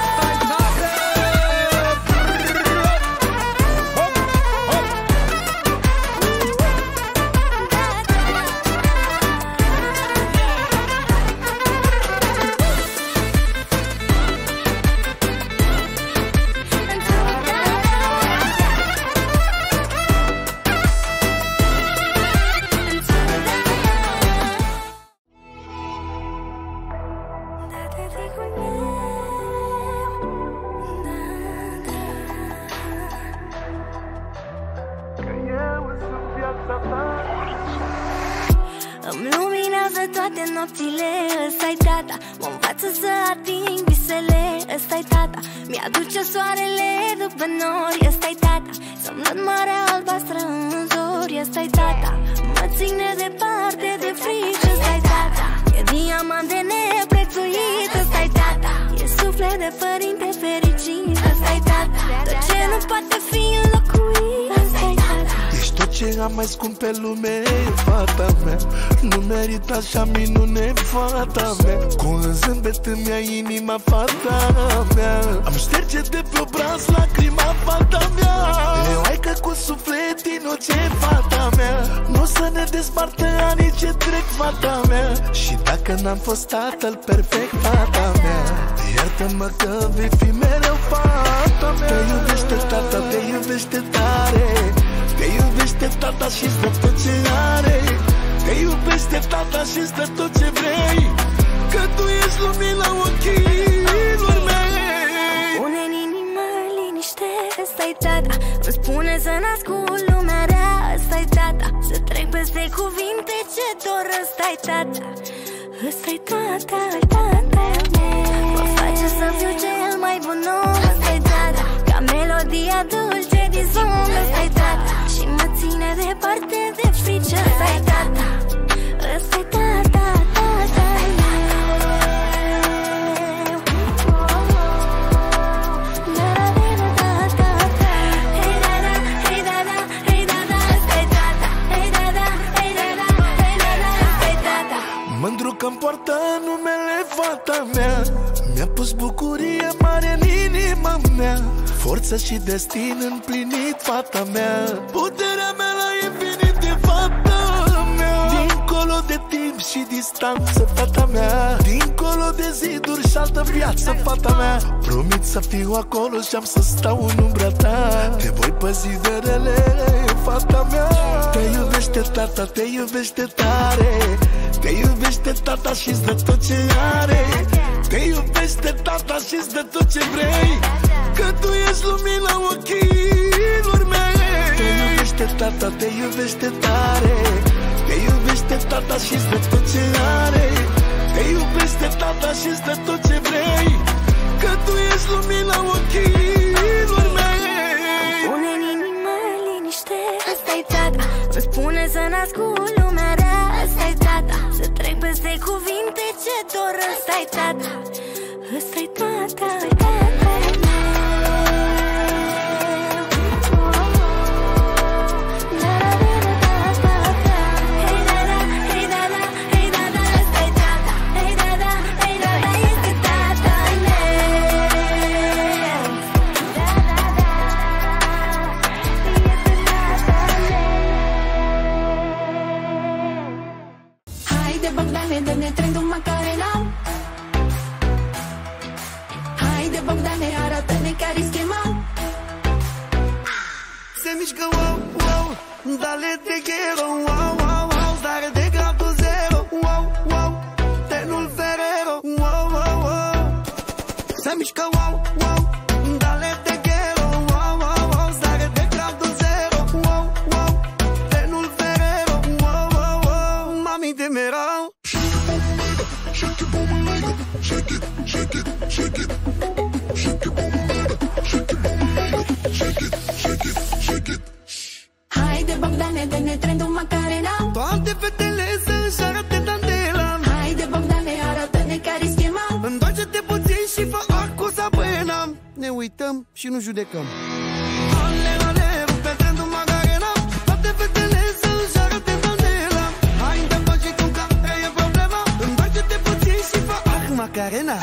Îmi luminează toate nopțile, ăsta-i tata. Mă învață să ating visele, ăsta-i tata. Mi-aduce soarele după nori, ăsta-i tata. Să-mi văd marea albastră în zori, ăsta-i tata. Mă ține departe de frică, ăsta-i tata. E diamant de neprețuit, ăsta-i tata. E suflet de părinte fericit, ăsta-i tata. Tot ce nu poate fi înlocuit, ăsta-i tata. Ești tot ce am mai scump pe lume, fata mea. Nu merit așa minune, fata mea. Cu un zâmbet îmi ia inima, fata mea. Am șterge de pe obraz lacrima, fata mea. Leoaică cu suflet inocent, fata mea. Nu să ne despartă anii ce trec, fata mea. Și dacă n-am fost tatăl perfect, fata mea, iartă-mă că vei fi mereu, fata mea. Te iubește tata, te iubește tare. Te iubește tata și-ți dă tot ce are. Te iubește tata și-ți dă tot ce vrei. Că tu ești lumina ochilor mei. Pune în inimă liniște, ăsta-i tata. Îmi spune să nasc cu lumea rea, ăsta-i tata. Să trec peste cuvinte ce dor, ăsta-i tata. Ăsta-i tata, tata meu. Mă face să fiu cel mai bun om, ăsta-i tata. Ca melodia dulce din somn, ăsta-i tata. Și mă ține departe de frici, ăsta-i tata. Ăsta-i tata, tata meu. Mândru că-mi poartă numele fata mea. Mi-a pus bucurie mare în inima mea. Forță și destin împlinit, fata mea. Puterea mea la infinit e fata mea. Dincolo de timp și distanță, fata mea. Dincolo de ziduri și altă viață, fata mea. Promit să fiu acolo și am să stau în umbra ta. Te voi păzi de rele, fata mea. Te iubește tata, te iubește tare. Te iubește tata și-ți dă tot ce are. Te iubește tata și-ți dă tot ce vrei. Că tu ești lumina ochilor mei. Te iubește tata, te iubește tare. Te iubește tata și-ți dă tot ce are. Te iubește tata și-ți dă tot ce vrei. Că tu ești lumina ochilor mei. Pune în inimă liniște, ăsta-i tata. Îmi spune să nasc cu lumea rea, ăsta-i tata. Să trec peste cuvinte ce dor, ăsta-i tata. Ăsta-i tata, tata meu. Bogdane, dă-ne trendul Macarena. Haide Bogdane, arată-ne care-i schema. Se mișcă wow, wow, dale te quiero, wow, wow, wow, stare de gradul zero, wow, wow, tenul Ferrero, wow, wow, wow, se mișcă, wow, wow, dale te quiero, wow, wow, wow, stare de gradul zero, wow, wow, tenul Ferrero, wow, wow, wow, mami de merau. Shake it, boom, shake it, shake it, shake it, shake it, boom, shake it, boom, shake it, shake it, shake it. Haide Bogdane, dă-ne trendul Macarena. Toate fetele să-și arate tandela. Haide Bogdane, arată-ne care-i schema. Întoarce-te puțin și fă acuza pâna. Ne uităm și nu judecăm. Ale, ale, pe trendul Macarena. Toate fetele să-și arate tandela. Haide, fă și tu care e problema. Întoarce-te puțin și fă Macarena.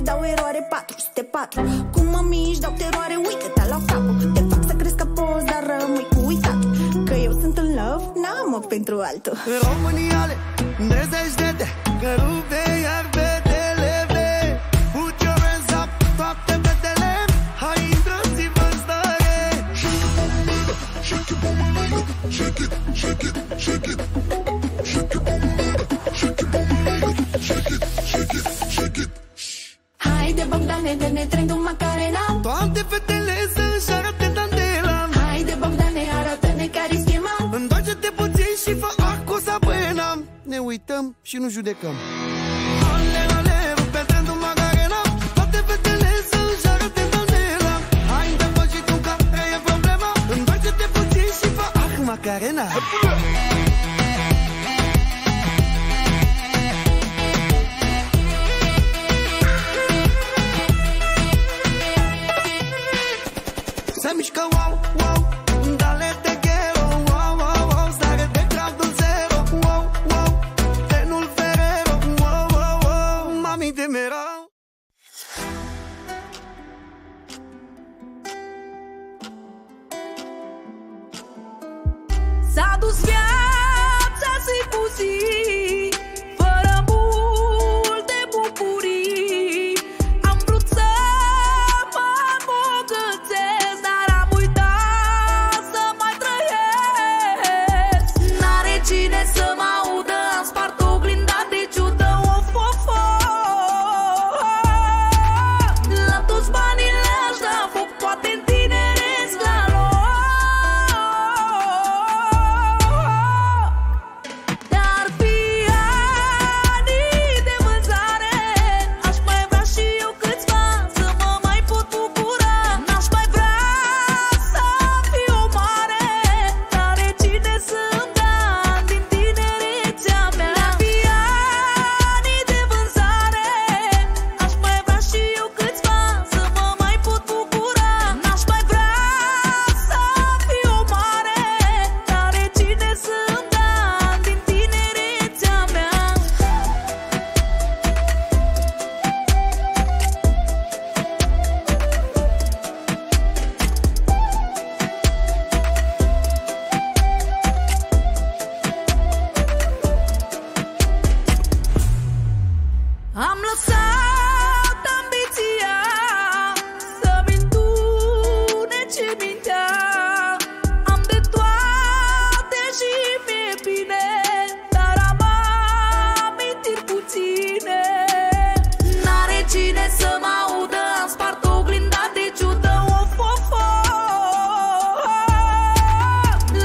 Dau eroare 404. Cum mă miști, dau teroare, uită-te la capul. Te fac să crezi că poți, dar rămâi cu uitat că eu sunt în love, n-am pentru altul. Româniale, dezește-te, că rupe iar fetele vei. Put your hands up, toate fetele, hai intră-ți-vă în stare. Shake it, boom, shake it, shake it, shake it, shake it, boom, shake it, boom, shake it, shake it, shake it. Haide Bogdane, dă-ne trendul Macarena. Toate fetele să-și arate tandela. Haide Bogdane, arată-ne care-i schema. Întoarce-te puțin și fă acuza pâna. Ne uităm și nu judecăm. Ale, ale, pe trendul Macarena. Toate fetele să-și arate tandela. Haide, fă și tu care e problema. Întoarce-te puțin și fă Macarena. Se mișcă, wow, wow, dale te quiero, wow, wow, wow, stare de gradul zero, wow, wow, tenul Ferrero, wow, wow, wow, mami de merau. S-a dus viața zi cu zi, fără multe bucurii. Am vrut să mă îmbogățesc, dar am uitat să mai trăiesc. N-are cine să mă audă, am spart oglinda de ciudă, of, of, of. La toți banii le-aș da foc, poate în tineresc la loc. Dar fi ani de vânzare, aș mai vrea și eu câțiva să mă mai pot bucura. N-aș mai vrea să fiu mare, n-are cine să-mi dea din tinerețea mea. Dar fi ani de vânzare, aș mai vrea și eu câțiva să mă mai pot bucura. N-aș mai vrea să fiu mare, n-are cine să-mi dea din tinerețea mea. Am lăsat ambiția să-mi îndunece mintea. Am de toate și mi-e bine, dar am amintiri puține. N-are cine să mă audă, am spart oglinda de ciudă, of, of, of.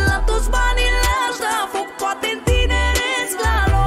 La toți banii le-aș da foc, poate în tineresc la loc.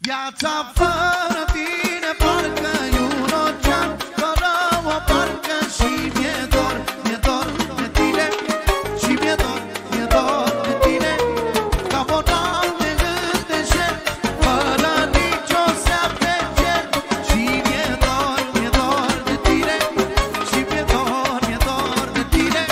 Viața fără tine parcă e un ocean, fără o barcă și mi-e dor de tine. Și mi-e dor de tine. Ca o noapte îndeșer, fără nicio seară pe cer. Și mi-e dor de tine. Și mi-e dor de tine.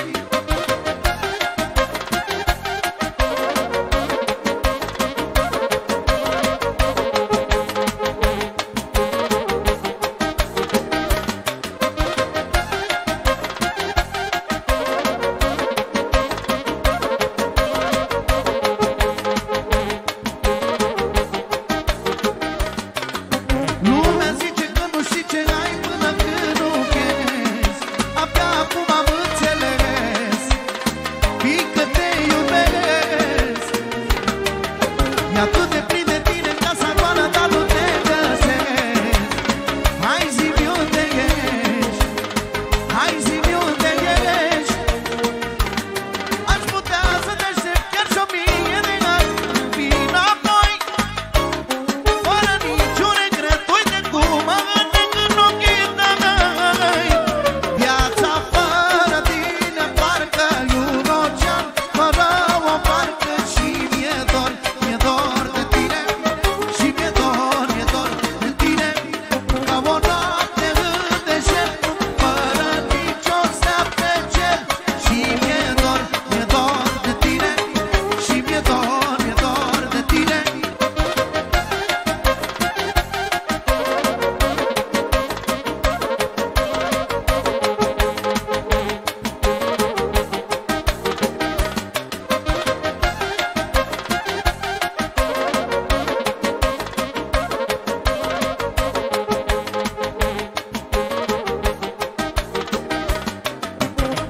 Lumea zice că nu știi ce ai până când nu vezi. Abia acum am înțeles, fiindcă te iubesc. E atât de plin de tine în casa goală, dar nu te găsesc. Hai zi-mi unde ești, hai zi-mi unde ești. Aș putea să te aștept chiar și 1000 de ani. Vin apoi, fără niciun regret, uite cum mă gândesc în ochii tăi. Viața fără tine parcă e un ocean, fără o barcă și mi-e dor de tine. Și mi-e dor de tine. Ca o noapte în deșert, fără nicio seară pe cer. Și mi-e dor de tine. Și mi-e dor de tine.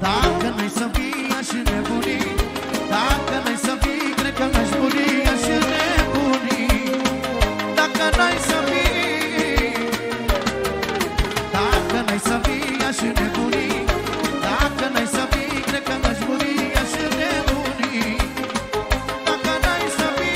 Dacă n-ai să fii, aș nebuni. Dacă n-ai să fii, cred că aș muri, aș nebuni. Dacă n-ai să fii, dacă n-ai să fii, aș nebuni. Dacă n-ai să fii, cred că aș muri, aș nebuni. Dacă n-ai să fii.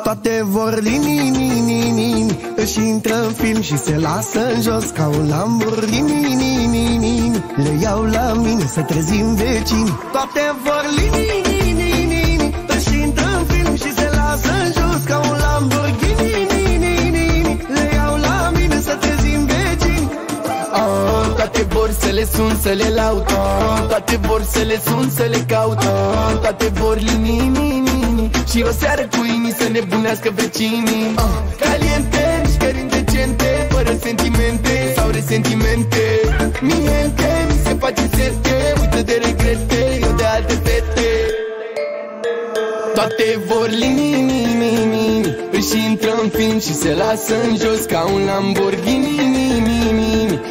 Toate vor lini, își intră în film și se lasă în jos ca un Lamborghini. Le iau la mine să trezim vecini. Toate vor lini, își intră în film și se lasă în jos ca un Lamborghini. Le iau la mine să trezim vecini. Toate vor să le sun, să le laud. Toate vor să le sun, să le caut. Toate vor lini. Și o seară cu inii să nebunească vecinii. Caliente, mișcări indecente, fără sentimente sau resentimente. Miente, mi se face sete, uită de regrete, eu de alte fete. Toate vor lini, își intră în film și se lasă în jos ca un Lamborghini.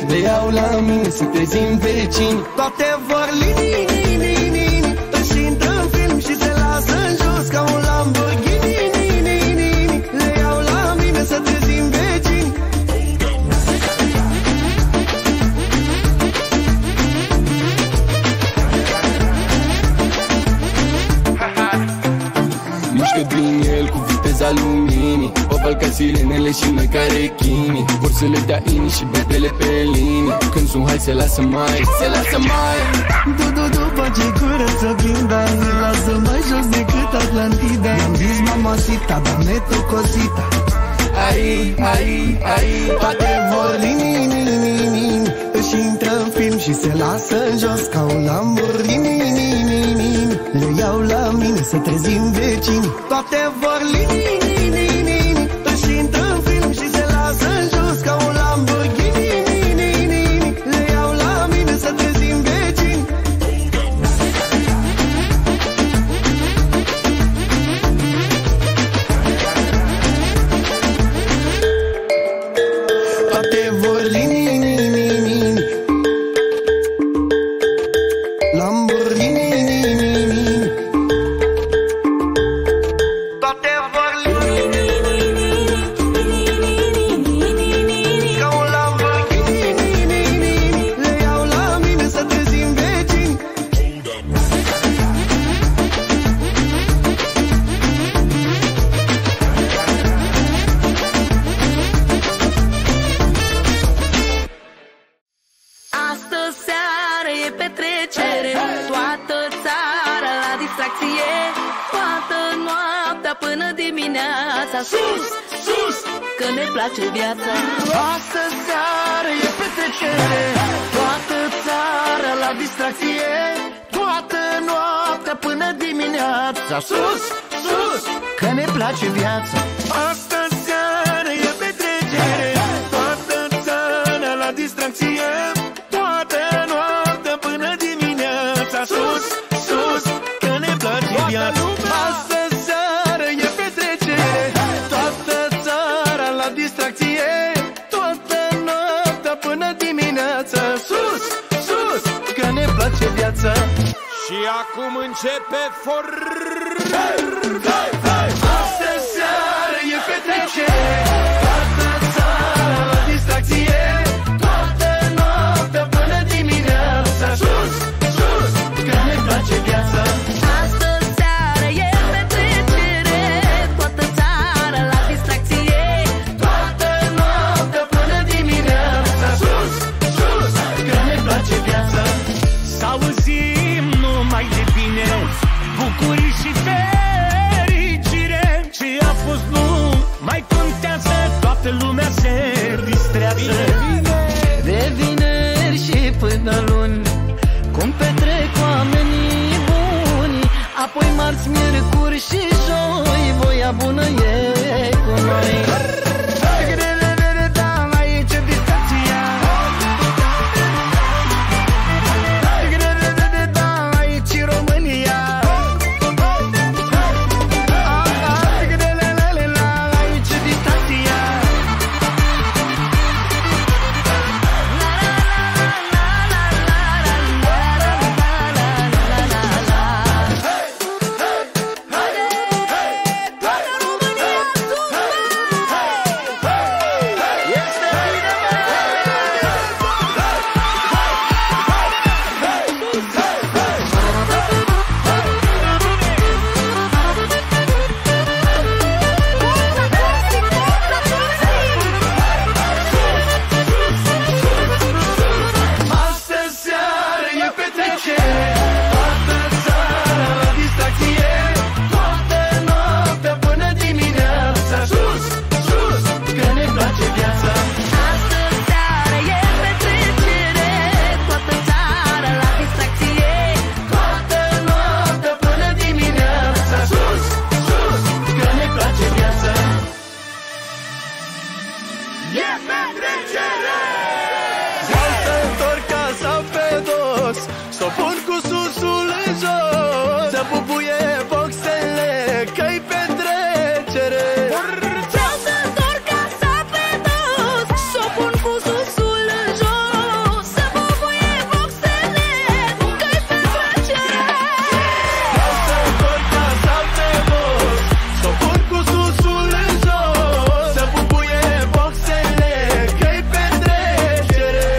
Le iau la mine să trezim vecini. Toate vor lini, își intră în film și se lasă în jos ca un Lamborghini. Le iau la mine să trezim vecini. Mișcă din el cu viteza luminii. Oval ca sirenele și noi ca rechinii. Vor să le dea inii și bedele pe linii. Când sunt hai se lasă mai. După ce curăță blinda, se lasă mai jos decât Atlantida. I-am zis mamacita, dame tu cosita. Ai, toate vor lini, își intră în film și se lasă în jos ca un Lamborghini. Le iau la mine să trezim vecini. Toate vor lini, își intră în film și se lasă în jos ca un Lamborghini. Le iau seară e petrecere, toată țara la distracție, toată noaptea până dimineața. Sus, sus, că ne place viața. Astă seară e petrecere, toată țara la distracție, toată noaptea până dimineața. Sus, sus, că ne place viața. Astă seară e petrecere, toată țara la distracție, toată noaptea până dimineața. Sus, sus, că ne place viața. Astă seară e petrecere, toată țara la distracție, toată noaptea până dimineața. Sus, sus, că ne place viața. Și acum începe Astă seară e petrecere, toată țara la distracție, toată noaptea până dimineața. Sus, sus, că ne place viața. Astă seară e petrecere, toată țara la distracție, Toată noaptea până dimineața. Sus, sus, că ne place viața. Să auzim numai de bine, bucurii și fericire. Ce a fost nu mai contează, toată lumea se distrează. De vineri și până luni, cum petrec oamenii buni, apoi marți, miercuri și joi, voia bună e cu noi. Aici e distracția, aici e România, aici e distracția. Astă seară e petrecere, toată țara la distracție, toată noaptea până dimineața. Sus, sus, că ne place viața. astă seară e petrecere, toată țara la distracție, Toată noaptea până dimineața. Sus, sus, că ne place viața. E petrecere! Vreau să întorc casa pe dos, să o pun cu susul în jos, să bubuie boxele, că-i petrecere. vreau să întorc casa pe dos, s-o pun cu susul în jos, să bubuie boxele, că-i petrecere. Vreau să întorc casa pe dos, să o pun cu susul în jos, să bubuie boxele, că-i petrecere.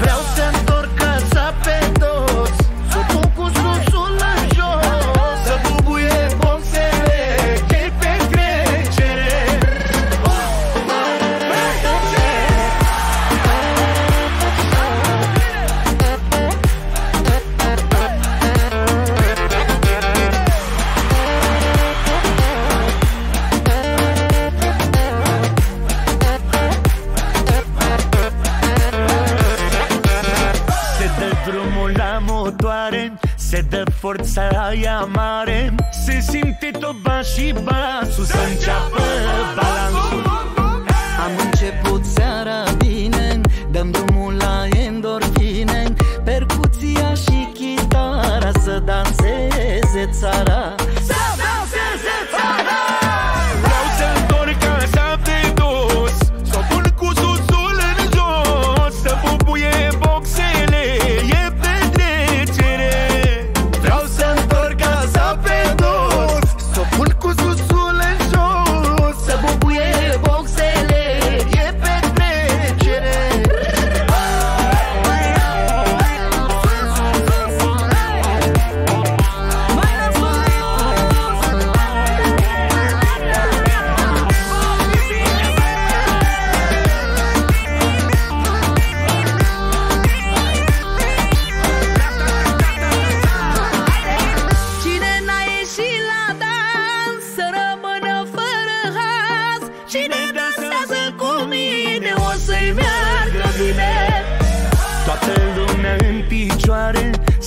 Vreau să întorc casa pe dos, să o pun cu susul în jos, să bubuie boxele, că-i petrecere. Se dă drumul la motoare, se dă forța aia mare, se simte tot bas și basul, să înceapă balansul. Am început seara bine, dăm drumul la endorfine, percuția și chitara, să danseze țara. Să danseze țara! Vreau să întorc casa pe dos, să o pun cu susul în jos, să bubuie boxele, e petrecere. Vreau să întorc casa pe dos, să o pun cu susul în jos, să bubuie boxele, e petrecere.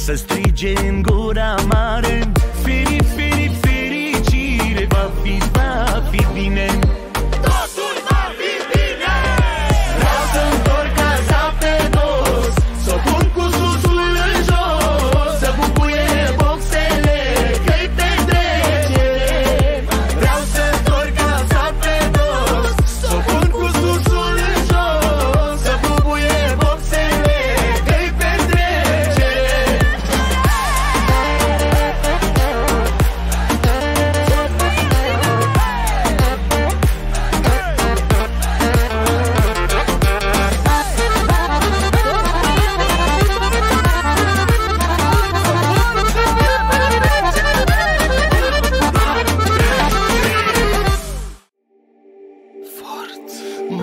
să strige în gura mare: feri, feri, fericire, va fi bine. Totul va fi bine. Vreau să întorc casa pe dos, să pun cu susul în jos, să bubuie boxele, că-i petrecere. Vreau să întorc casa pe dos, să pun cu susul în jos, să bubuie boxele, că-i petrecere.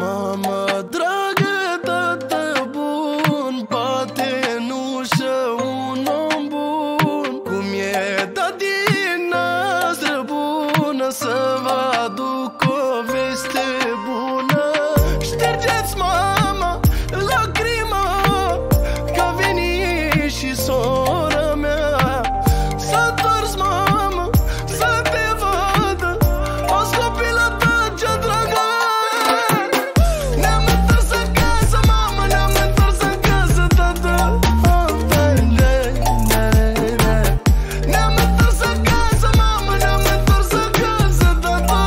Mama dragă, tată bun, poate nu și un om bun, cum e tatina noastră bună, să vă aduc o veste bună. Ștergeți, mama, lacrima, că a venit și sora mea. S-a întors, mama, să te vadă, o copilă ta cea dragă. Ne-am întors acasă, mama, ne-am întors acasă, tată. Ne-am întors acasă, mama, ne-am întors acasă, tată.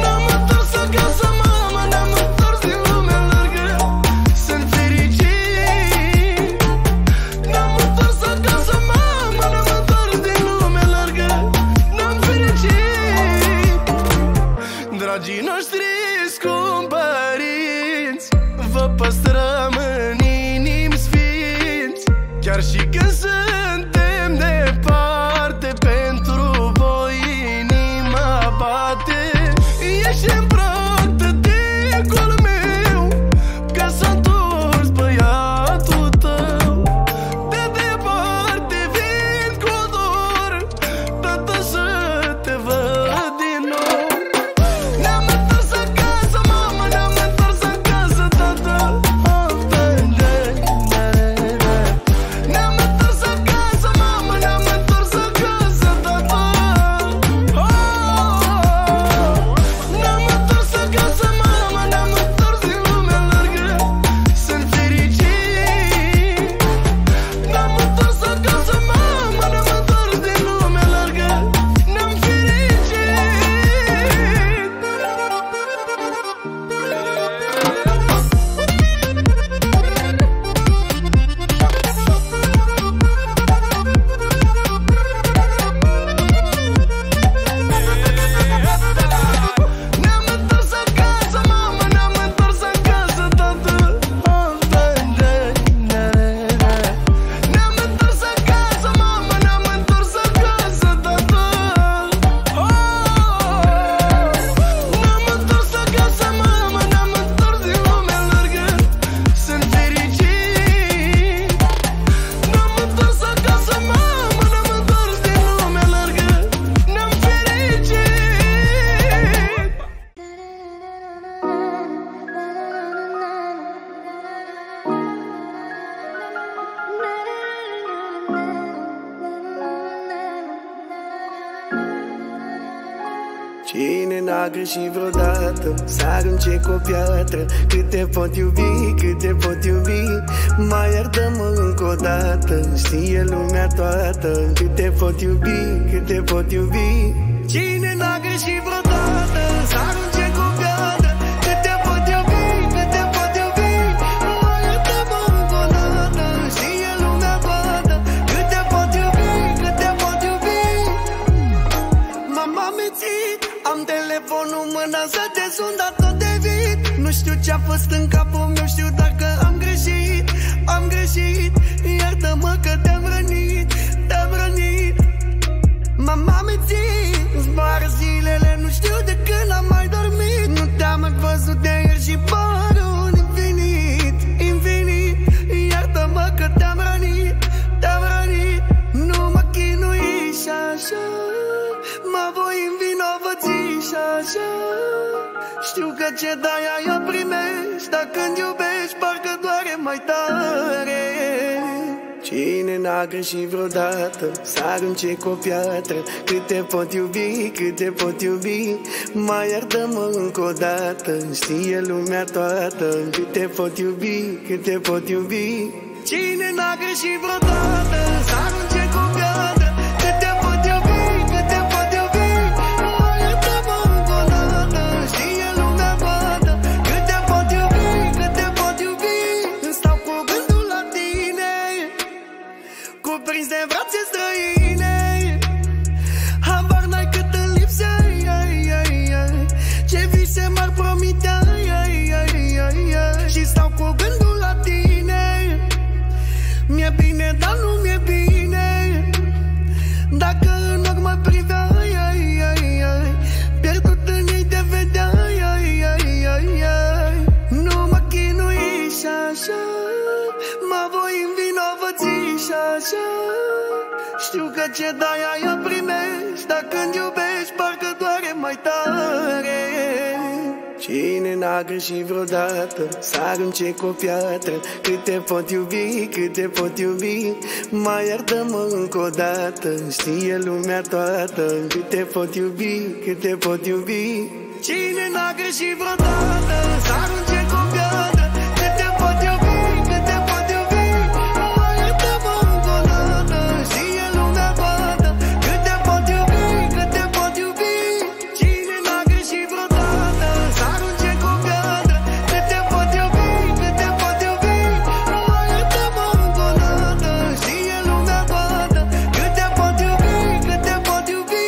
Ne-am întors acasă, mama, ne-am întors din lumea largă. Sunt fericit. Ne-am întors acasă, mama, ne-am întors din lumea largă. Ne-am fericit. Dragii noștri scumpărinți, vă păstrăm în inimi sfinți. Chiar și când suntem departe, pentru voi inima bate. Ești îmbrăc de ticul meu, că s-a întors băiatul tău. De departe vin cu dor, tată, să te văd din nou. Ne-am întors acasă, mama, ne-am întors acasă, tată. Ne-am întors acasă, mama, ne-am întors acasă, tată. Ne-am întors acasă, mama, ne-am întors din lumea largă. Sunt fericit. Ne-am întors acasă, mama, ne-am întors din lumea largă. Ne-am fericit. Ne-am întors acasă, mama, ne-am întors acasă, tată. Ne-am întors acasă, mama, ne-am întors acasă, tată. Ne-am întors acasă, mama, ne-am întors din lumea largă. Sunt fericit. Ne-am întors acasă, mama, ne-am întors din lumea largă. Ne-am fericit. Cine n-a greșit vreodată să arunce cu o piatră? Cât te pot iubi, cât te pot iubi, mai iartă-mă încă o dată. Știe lumea toată cât te pot iubi, cât te pot iubi. Cine n-a greșit vreodată să arunce cu o piatră? Cât te pot iubi, cât te pot iubi, mai iartă-mă încă o dată. Știe lumea toată cât te pot iubi, cât te pot iubi. M-am amintit, am telefonul în mână să te sun, dar tot evit. Nu știu ce-a fost în capul meu, știu dacă am greșit. Am greșit, iartă-mă că te-am rănit, te-am rănit. M-am amintit, zboară zilele, nu știu de când am mai dormit. Nu te-am mai văzut de ieri și părul infinit, infinit. Iartă-mă că te-am rănit, te-am rănit. Nu mă chinui și așa, mă voi învinovăți și așa. Știu că ce dai aia primești, dar când iubești parcă doare mai tare. Cine n-a greșit vreodată să arunce cu o piatră? Cât te pot iubi, cât te pot iubi, mai iartă-mă încă o dată. Știe lumea toată cât te pot iubi, cât te pot iubi. Cine n-a greșit vreodată să arunce cu o piatră? Cât te pot iubi, cât te pot iubi, mai iartă-mă încă o dată. Știe lumea toată cât te pot iubi, cât te pot iubi. Îmi stau cu gândul la tine, cuprins de brațe străine. Habar n-ai cât îmi lipseai, ce vise m-ar promitea, și stau cu gândul la tine. Mi-e bine, dar nu mi-e bine dacă în ochi mă priveai, pierdut în ei te vedeai. Nu mă chinui și așa, mă voi învinovăți și așa. Știu că ce dai aia primești, dar când iubești parcă doare mai tare. Cine n-a greșit vreodată să arunce cu o piatră? Cât te pot iubi, cât te pot iubi, mai iartă-mă încă o dată. Știe lumea toată cât te pot iubi, cât te pot iubi. Cine n-a greșit vreodată să arunce cu o piatră? Cât te pot iubi, cât te pot iubi, mai iartă-mă încă o dată. Știe lumea toată cât te pot iubi, cât te pot iubi. Cine n-a greșit vreodată să arunce cu o piatră? Cât te pot iubi, cât te pot iubi, mai iartă-mă încă o dată. Știe lumea toată cât te pot iubi, cât te pot iubi.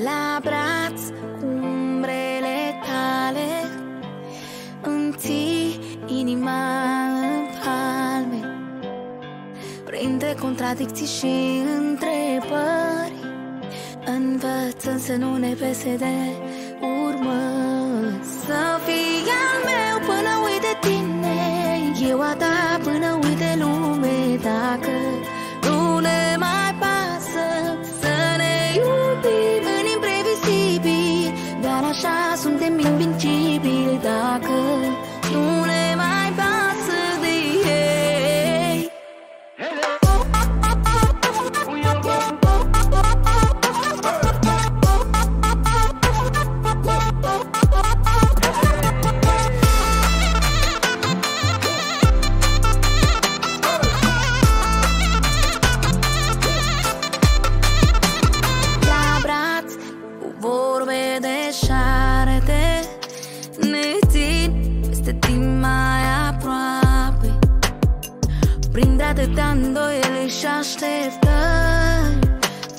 La braț cu umbrele tale îmi ții inima în palme, printre contradicții și întrebări. Învățăm să nu ne pese de urmări. Să fii al meu până uit de tine, eu a ta până uit de lume. Dacă nu ne mai pasă să ne iubim în imprevizibil, dar așa suntem invincibili. Dacă nu ne mai pasă de ei. La braț cu vorbe deșarte ne țin peste timp mai aproape, printre atâtea îndoieli și așteptări.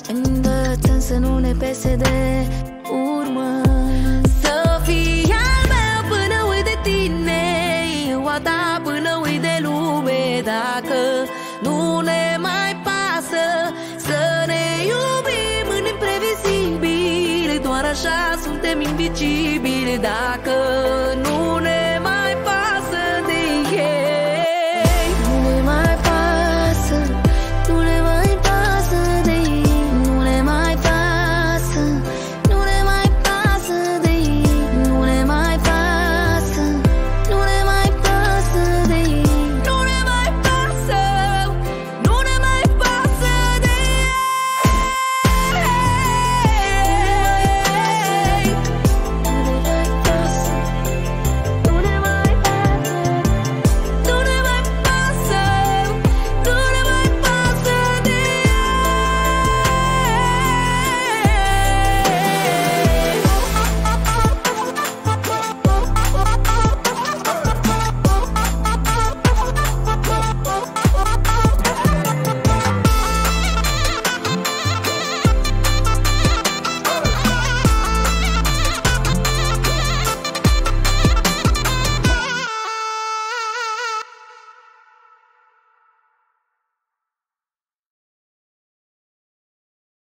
Învățăm să nu ne pese de urmă. Să fii al meu până uit de tine, eu a ta până uit de lume. Dacă nu ne mai pasă să ne iubim în imprevizibil, doar așa suntem invincibili. Dacă nu